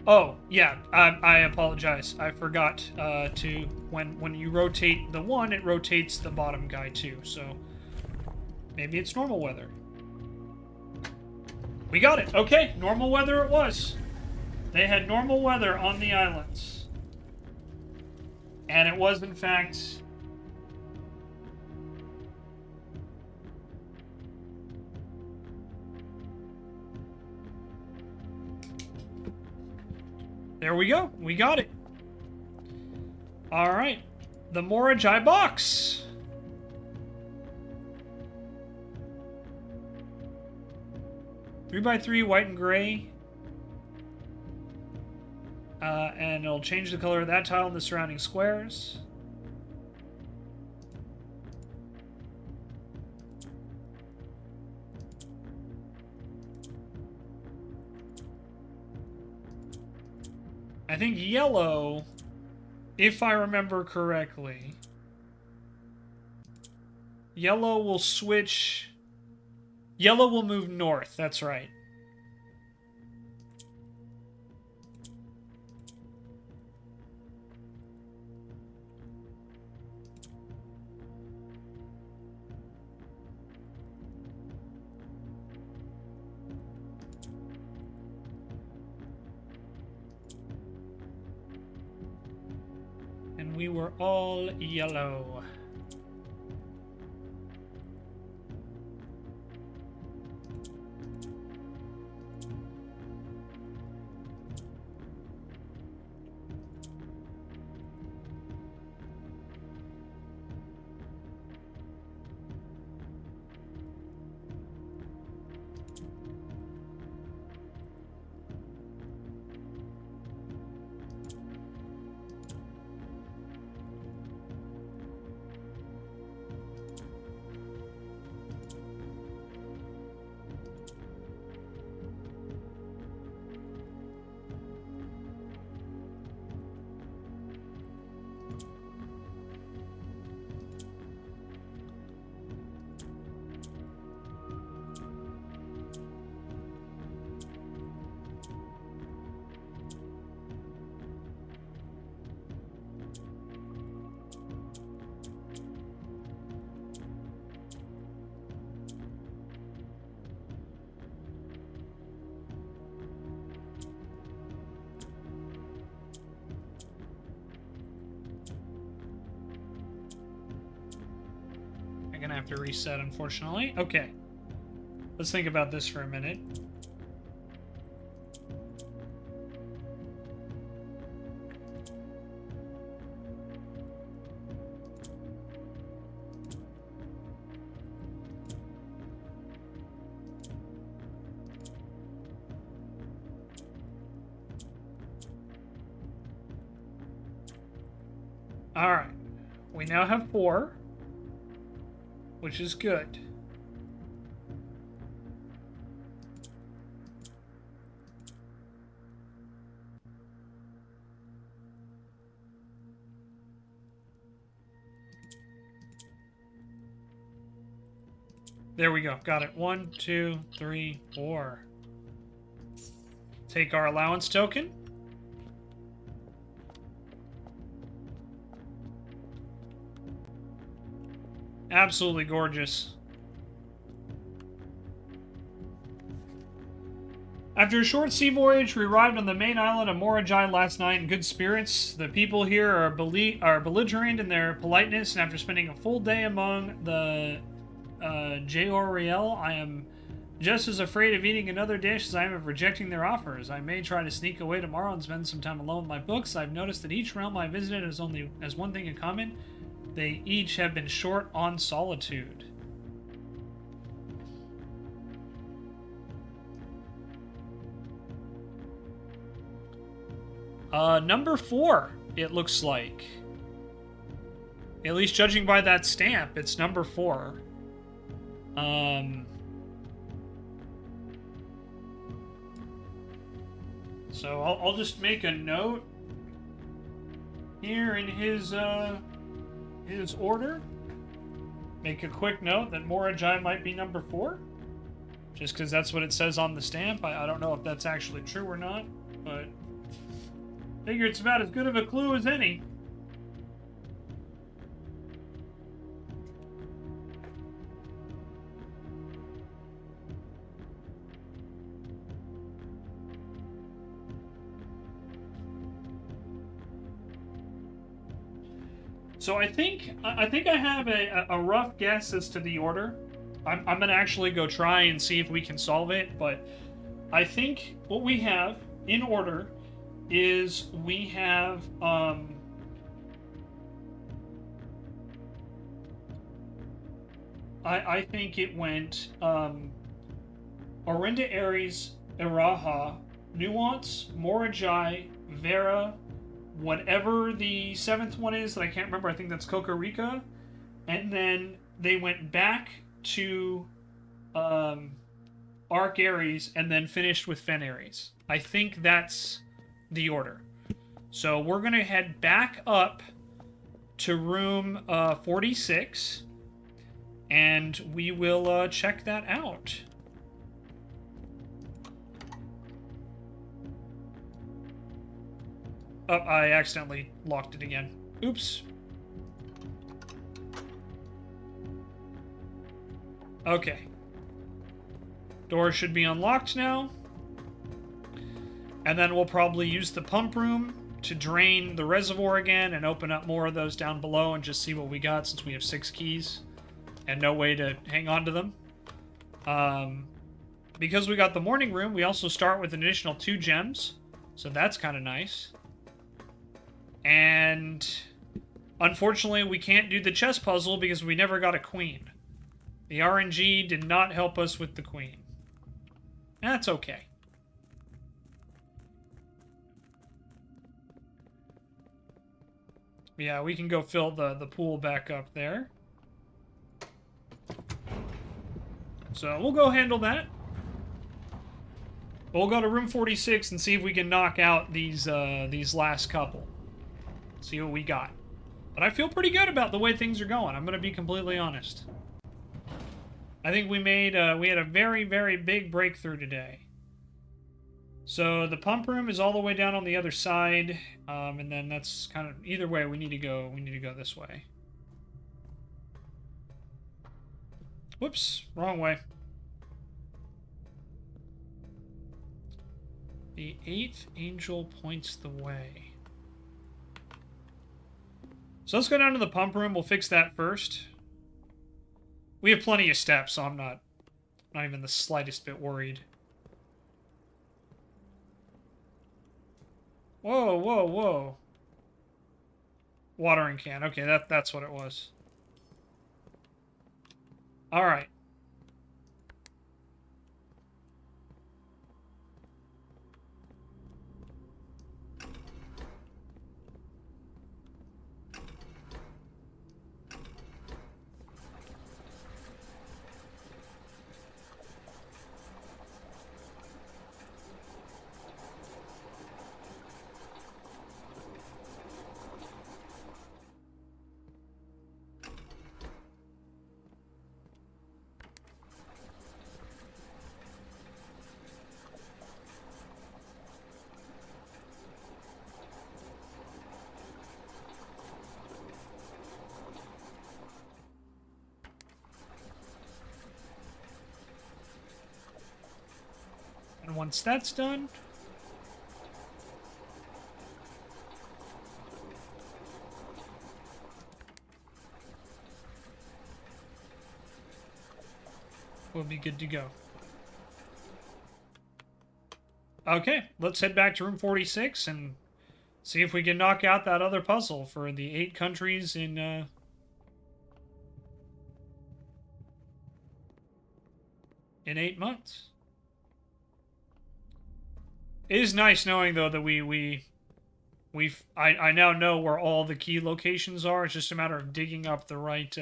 Oh, yeah, I apologize. I forgot to, when you rotate the one, it rotates the bottom guy too, so maybe it's normal weather. We got it. Okay, normal weather it was. They had normal weather on the islands. And it was, in fact... There we go. We got it. Alright. The Morajai box. Three by 3, white and gray. And it'll change the color of that tile in the surrounding squares. I think yellow, if I remember correctly, yellow will switch... Yellow will move north, that's right. we were all yellow. I'm gonna have to reset, unfortunately. Okay. Let's think about this for a minute. Alright. We now have 4. Which is good. There we go. Got it. 1, 2, 3, 4. Take our allowance token. Absolutely gorgeous. After a short sea voyage, we arrived on the main island of Morajai last night in good spirits. The people here are belligerent in their politeness, and after spending a full day among the Jaoriel, I am just as afraid of eating another dish as I am of rejecting their offers. I may try to sneak away tomorrow and spend some time alone with my books. I've noticed that each realm I visited has one thing in common. They each have been short on solitude. Number 4, it looks like. At least judging by that stamp, it's number 4. So I'll just make a note here in his order. Make a quick note that Morajai might be number 4. Just because that's what it says on the stamp. I don't know if that's actually true or not, but figure it's about as good of a clue as any. So I think I have a rough guess as to the order. I'm gonna actually go try and see if we can solve it, but I think what we have in order is we have I think it went Orinda Aries, Iraha, Nuance, Morajai, Vera, whatever the 7th one is that I can't remember. I think that's Kokorika, and then they went back to Arc Aries and then finished with Fen Aries. I think that's the order. So we're gonna head back up to room 46, and we will check that out. Oh, I accidentally locked it again. Oops. Okay. Door should be unlocked now. And then we'll probably use the pump room to drain the reservoir again and open up more of those down below and just see what we got, since we have 6 keys and no way to hang on to them. Because we got the morning room, we also start with an additional 2 gems, so that's kind of nice. And unfortunately, we can't do the chess puzzle because we never got a queen. The RNG did not help us with the queen. That's okay. Yeah, we can go fill the pool back up there. So we'll go handle that. We'll go to room 46 and see if we can knock out these last couple. See what we got. But I feel pretty good about the way things are going. I'm going to be completely honest. I think we made we had a very, very big breakthrough today. So the pump room is all the way down on the other side, and then that's kind of either way. We need to go this way. Whoops, wrong way. The 8th angel points the way. So let's go down to the pump room. We'll fix that first. We have plenty of steps, so I'm not even the slightest bit worried. Whoa, whoa, whoa. Watering can. Okay, that's what it was. All right. And once that's done, we'll be good to go. Okay, let's head back to room 46 and see if we can knock out that other puzzle for the 8 countries in 8 months. It is nice knowing, though, that I now know where all the key locations are. It's just a matter of digging up the right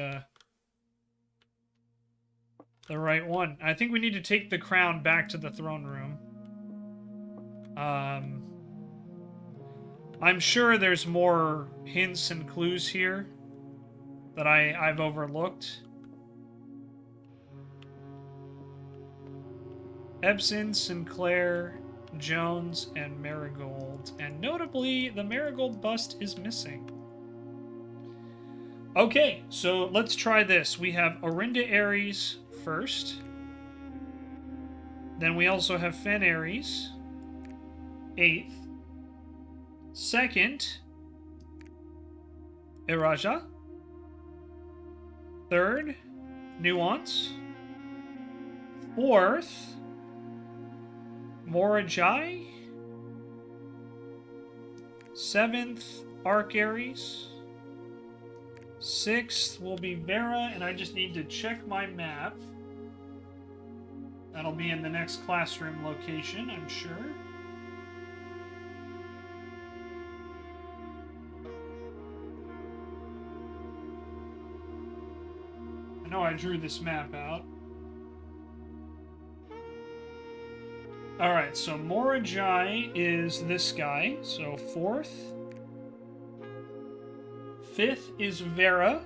one. I think we need to take the crown back to the throne room. I'm sure there's more hints and clues here that I've overlooked. Epson, Sinclair, Jones, and Marigold. And notably, the Marigold bust is missing. Okay, so let's try this. We have Orinda Aries first. Then we also have Fen Aries, 8th. Second, Iraja. Third, Nuance. Fourth, Morajai. 7th, Arc Aries. 6th will be Vera, and I just need to check my map. That'll be in the next classroom location, I'm sure. I know I drew this map out. Alright, so Morajai is this guy, so 4th. 5th is Vera.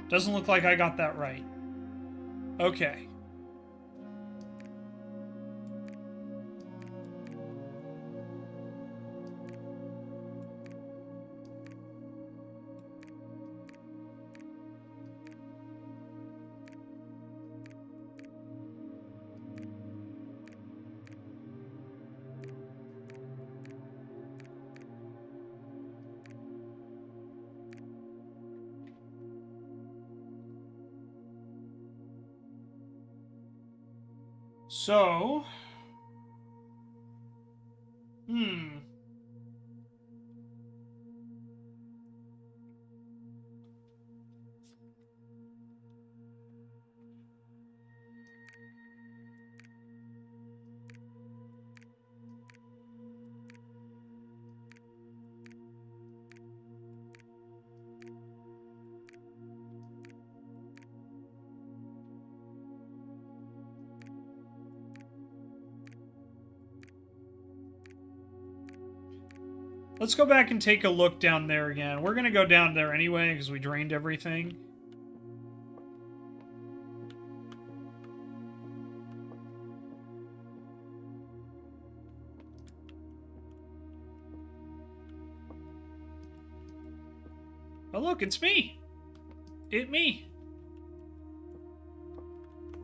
Doesn't look like I got that right. Okay. So, hmm. Let's go back and take a look down there again. We're going to go down there anyway because we drained everything. Oh, look, it's me. Me.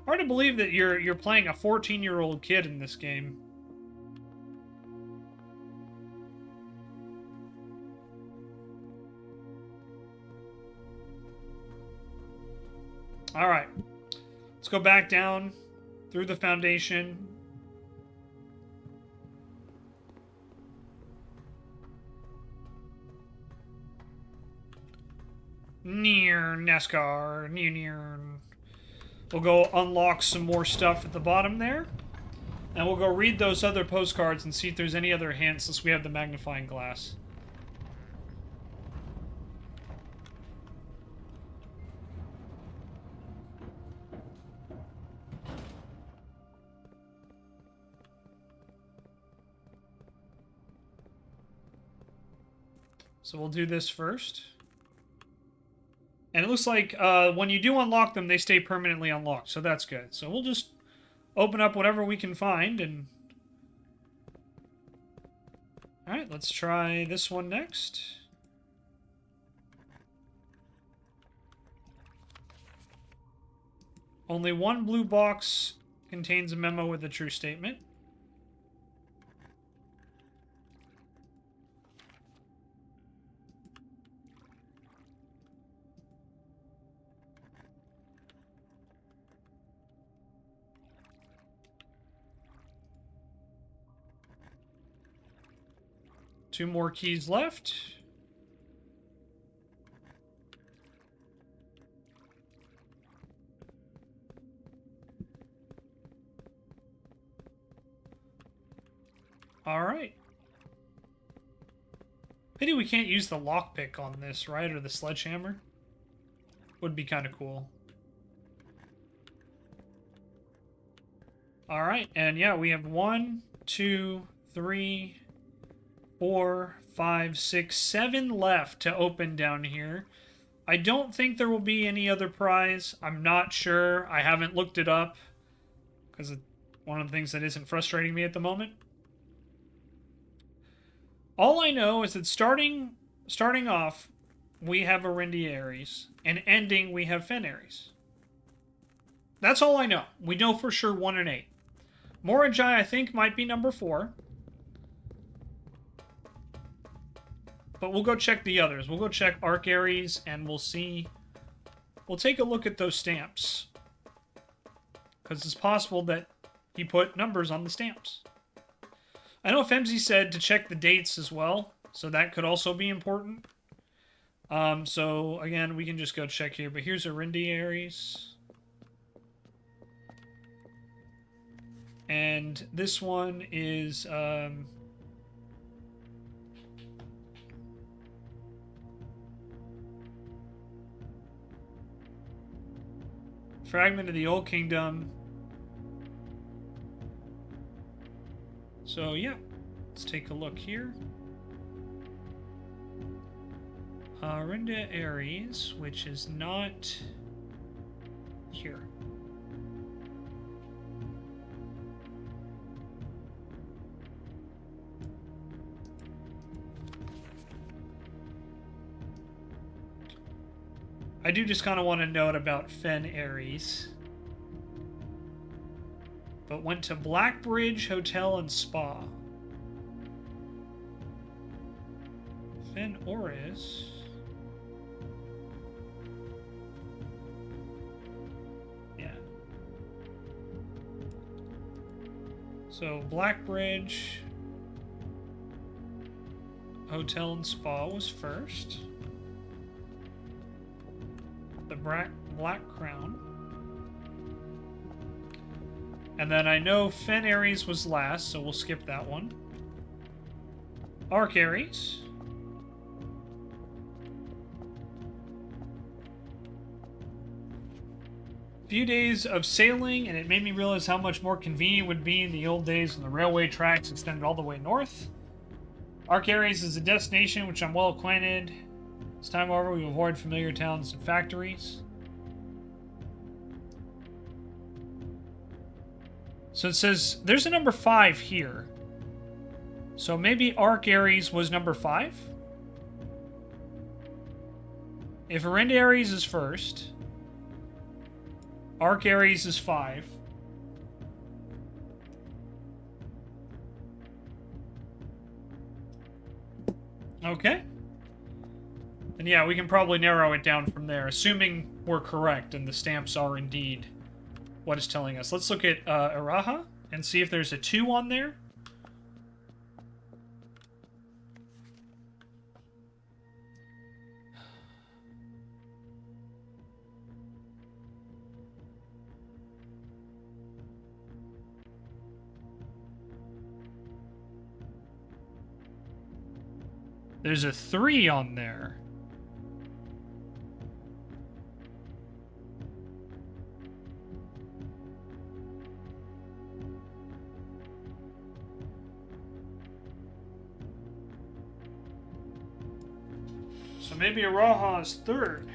Hard to believe that you're playing a 14-year-old kid in this game. All right. Let's go back down through the foundation. Near NASCAR. Near. We'll go unlock some more stuff at the bottom there. And we'll go read those other postcards and see if there's any other hints since we have the magnifying glass. So we'll do this first. And it looks like when you do unlock them, they stay permanently unlocked. So that's good. So we'll just open up whatever we can find. And all right, let's try this one next. Only one blue box contains a memo with a true statement. Two more keys left. All right. Pity we can't use the lockpick on this, right? Or the sledgehammer. Would be kind of cool. All right, and yeah, we have 1, 2, 3, 4, 5, 6, 7 left to open down here. I don't think there will be any other prize. I'm not sure. I haven't looked it up because it's one of the things that isn't frustrating me at the moment. All I know is that starting off, we have Arindia Ares, and ending, we have Fen Ares. That's all I know. We know for sure 1 and 8. Morajai, I think, might be number 4. But we'll go check the others. We'll go check Arc Ares, and we'll see. We'll take a look at those stamps. Because it's possible that he put numbers on the stamps. I know Femzi said to check the dates as well, so that could also be important. So, again, we can just go check here. But here's Arindia Ares. And this one is... Fragment of the Old Kingdom. So, yeah. Let's take a look here. Arindia Ares, which is not here. I do just kind of want to note about Fen Ares. But went to Blackbridge Hotel and Spa. Fen Ares. Yeah. So Blackbridge Hotel and Spa was first. The Black Crown. And then I know Fen Aries was last, so we'll skip that one. Arc Aries. Few days of sailing, and it made me realize how much more convenient it would be in the old days when the railway tracks extended all the way north. Arc Aries is a destination which I'm well acquainted. This time, however, we avoid familiar towns and factories. So it says there's a number 5 here. So maybe Arc Aries was number 5? If Arend Aries is first, Arc Aries is 5. Okay. And yeah, we can probably narrow it down from there, assuming we're correct and the stamps are indeed what it's telling us. Let's look at Araha and see if there's a 2 on there. There's a 3 on there. So maybe Araha is 3rd.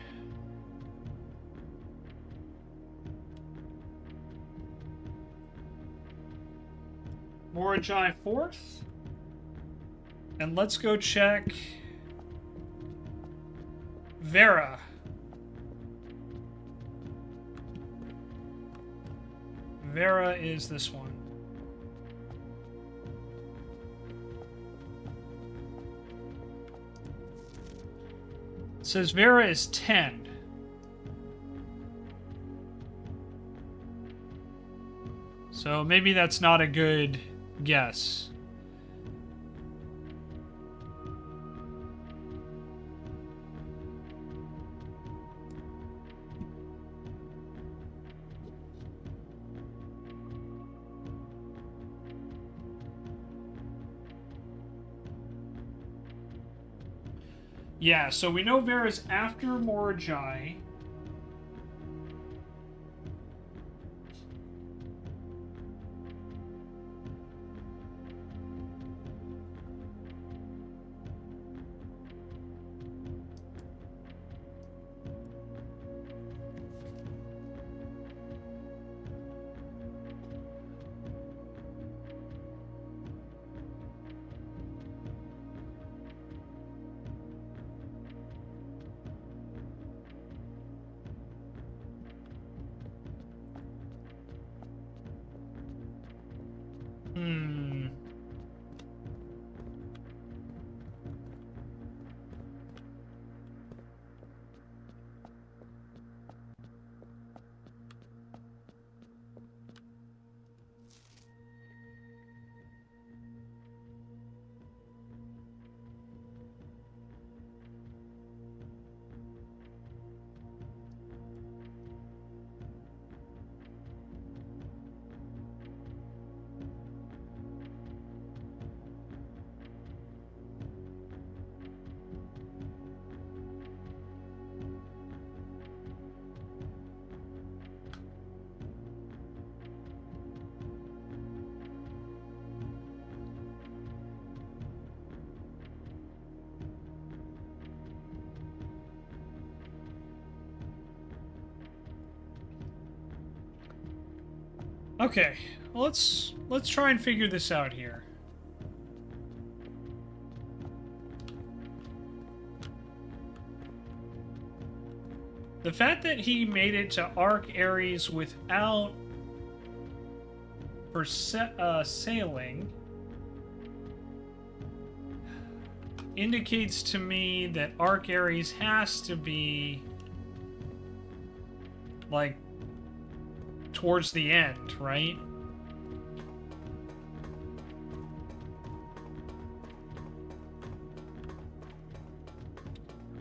Morajai 4th. And let's go check Vera. Vera is this one. It says Vera is 10. So maybe that's not a good guess. Yeah, so we know Vera's after Morajai. Okay, let's try and figure this out here. The fact that he made it to Arc Aries without for sailing indicates to me that Arc Aries has to be like towards the end, right?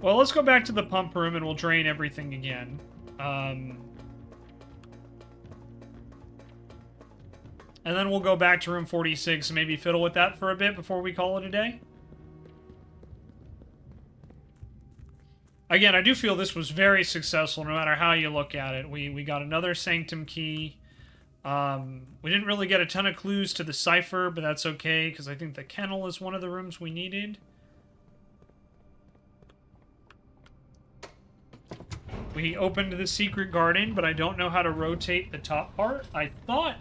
Well, let's go back to the pump room and we'll drain everything again. And then we'll go back to room 46 and maybe fiddle with that for a bit before we call it a day. Again, I do feel this was very successful no matter how you look at it. We got another Sanctum key. We didn't really get a ton of clues to the cipher, but that's okay, because I think the kennel is one of the rooms we needed. We opened the secret garden, but I don't know how to rotate the top part. I thought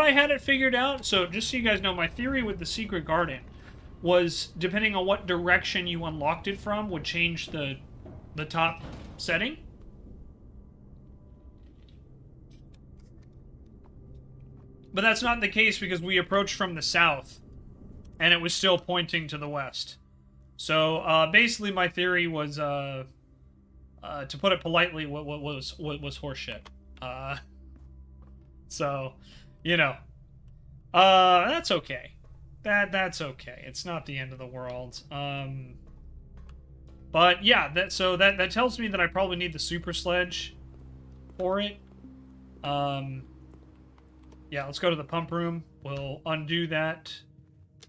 I had it figured out, so just so you guys know, my theory with the secret garden was, depending on what direction you unlocked it from, would change the top setting. But that's not the case because we approached from the south, and it was still pointing to the west. So, basically my theory was, to put it politely, what was horseshit. So, you know. That's okay. That's okay. It's not the end of the world. But yeah, that tells me that I probably need the super sledge for it. Yeah, let's go to the pump room. We'll undo that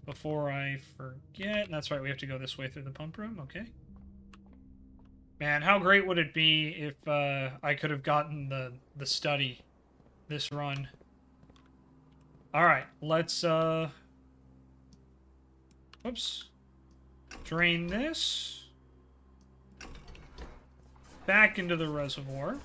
before I forget. That's right, we have to go this way through the pump room. Okay. Man, how great would it be if I could have gotten the study this run. All right, let's whoops. Drain this. Back into the reservoir.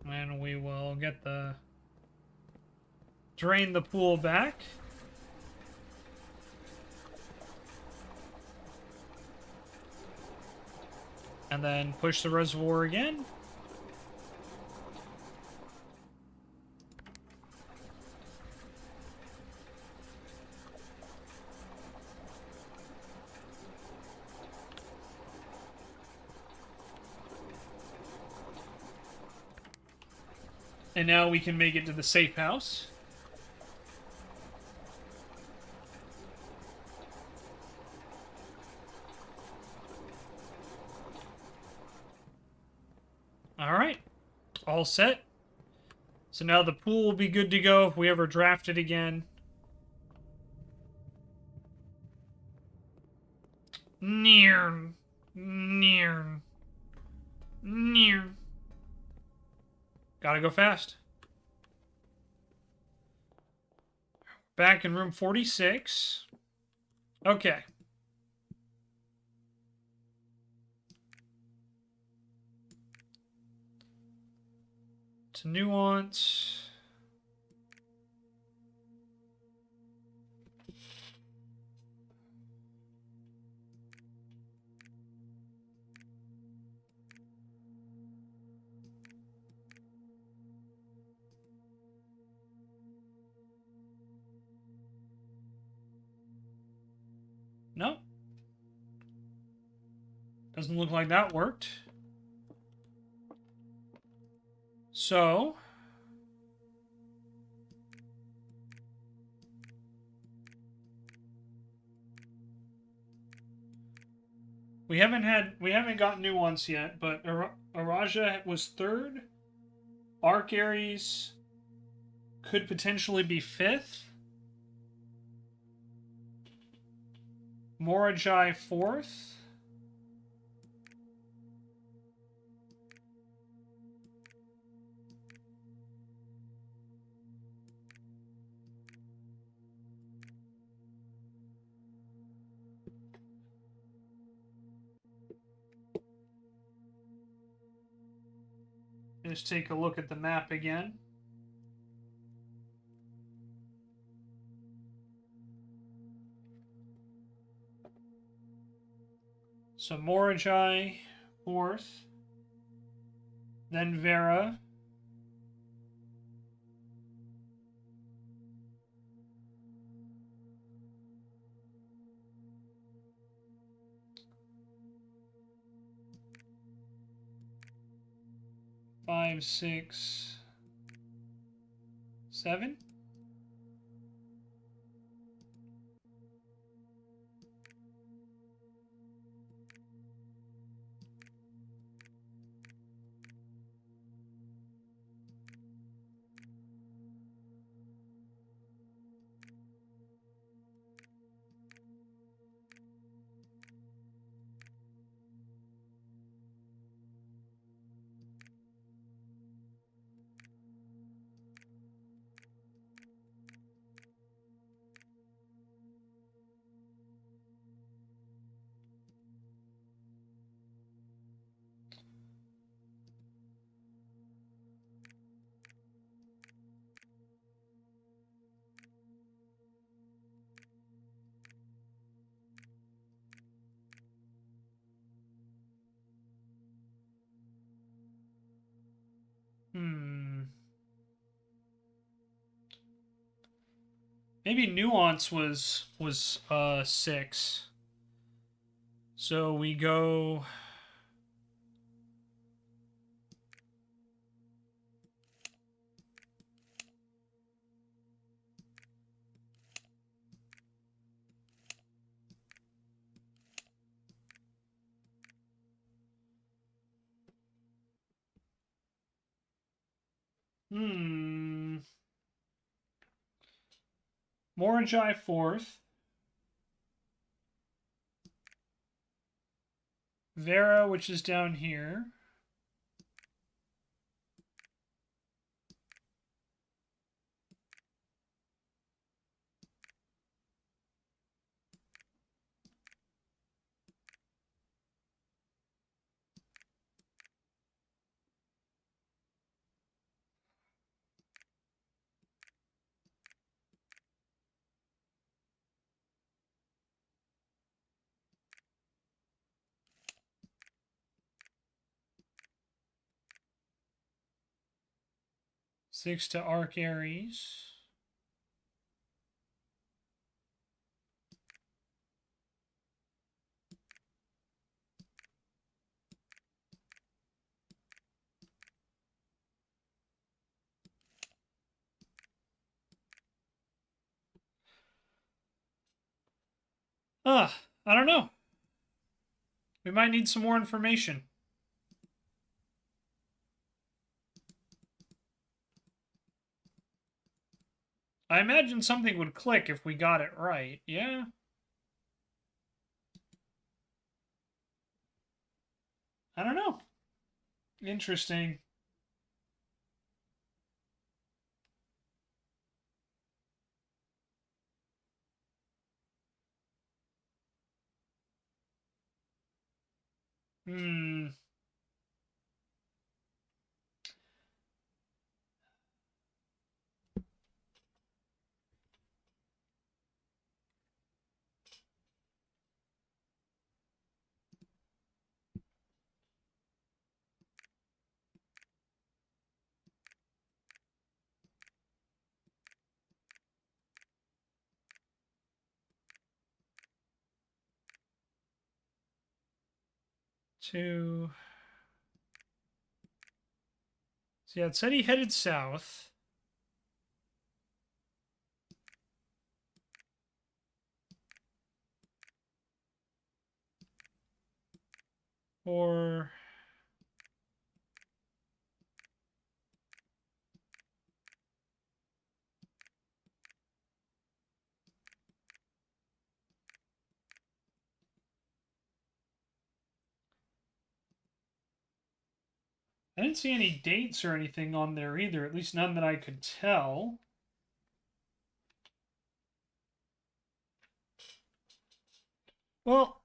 And we will get drain the pool back. And then push the reservoir again. And now we can make it to the safe house. Alright. All set. So now the pool will be good to go if we ever draft it again. Near. Gotta go fast. Back in room 46. Okay. To nuance. No. Doesn't look like that worked. So, we haven't got nuance yet, but Araja was third. Arc Aries could potentially be fifth. Morajai fourth. Just take a look at the map again. So Morajai, fourth. Then Vera. Five, six. 7? Maybe nuance was 6. So we go. Moragi 4th. Vera, which is down here. Six to Arc Aries. I don't know. We might need some more information. I imagine something would click if we got it right. Yeah. I don't know. Interesting. Hmm. Two. So yeah, it said he headed south. Or I didn't see any dates or anything on there either, at least none that I could tell. Well,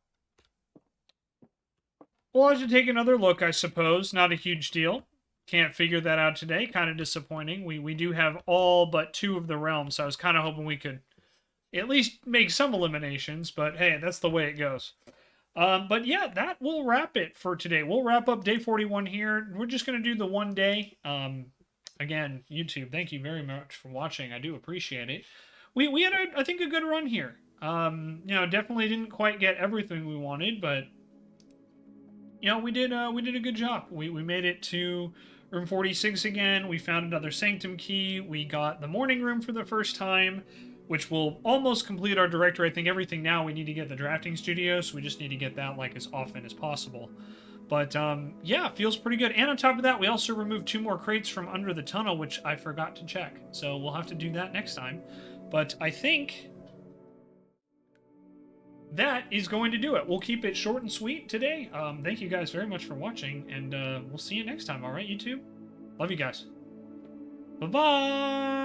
we'll have to take another look, I suppose. Not a huge deal. Can't figure that out today. Kind of disappointing. We do have all but 2 of the realms, so I was kind of hoping we could at least make some eliminations, but hey, that's the way it goes. But yeah, that will wrap it for today. We'll wrap up day 41 here. We're just going to do the one day. Again, YouTube, thank you very much for watching. I do appreciate it. We had, I think, a good run here. Definitely didn't quite get everything we wanted, but you know, we did a good job. We made it to room 46 again. We found another sanctum key. We got the morning room for the first time, which will almost complete our director. I think everything now we need to get the drafting studio, so we just need to get that like as often as possible. But yeah, feels pretty good. And on top of that, we also removed 2 more crates from under the tunnel, which I forgot to check. So we'll have to do that next time. But I think that is going to do it. We'll keep it short and sweet today. Thank you guys very much for watching, and we'll see you next time. All right, YouTube? Love you guys. Bye-bye!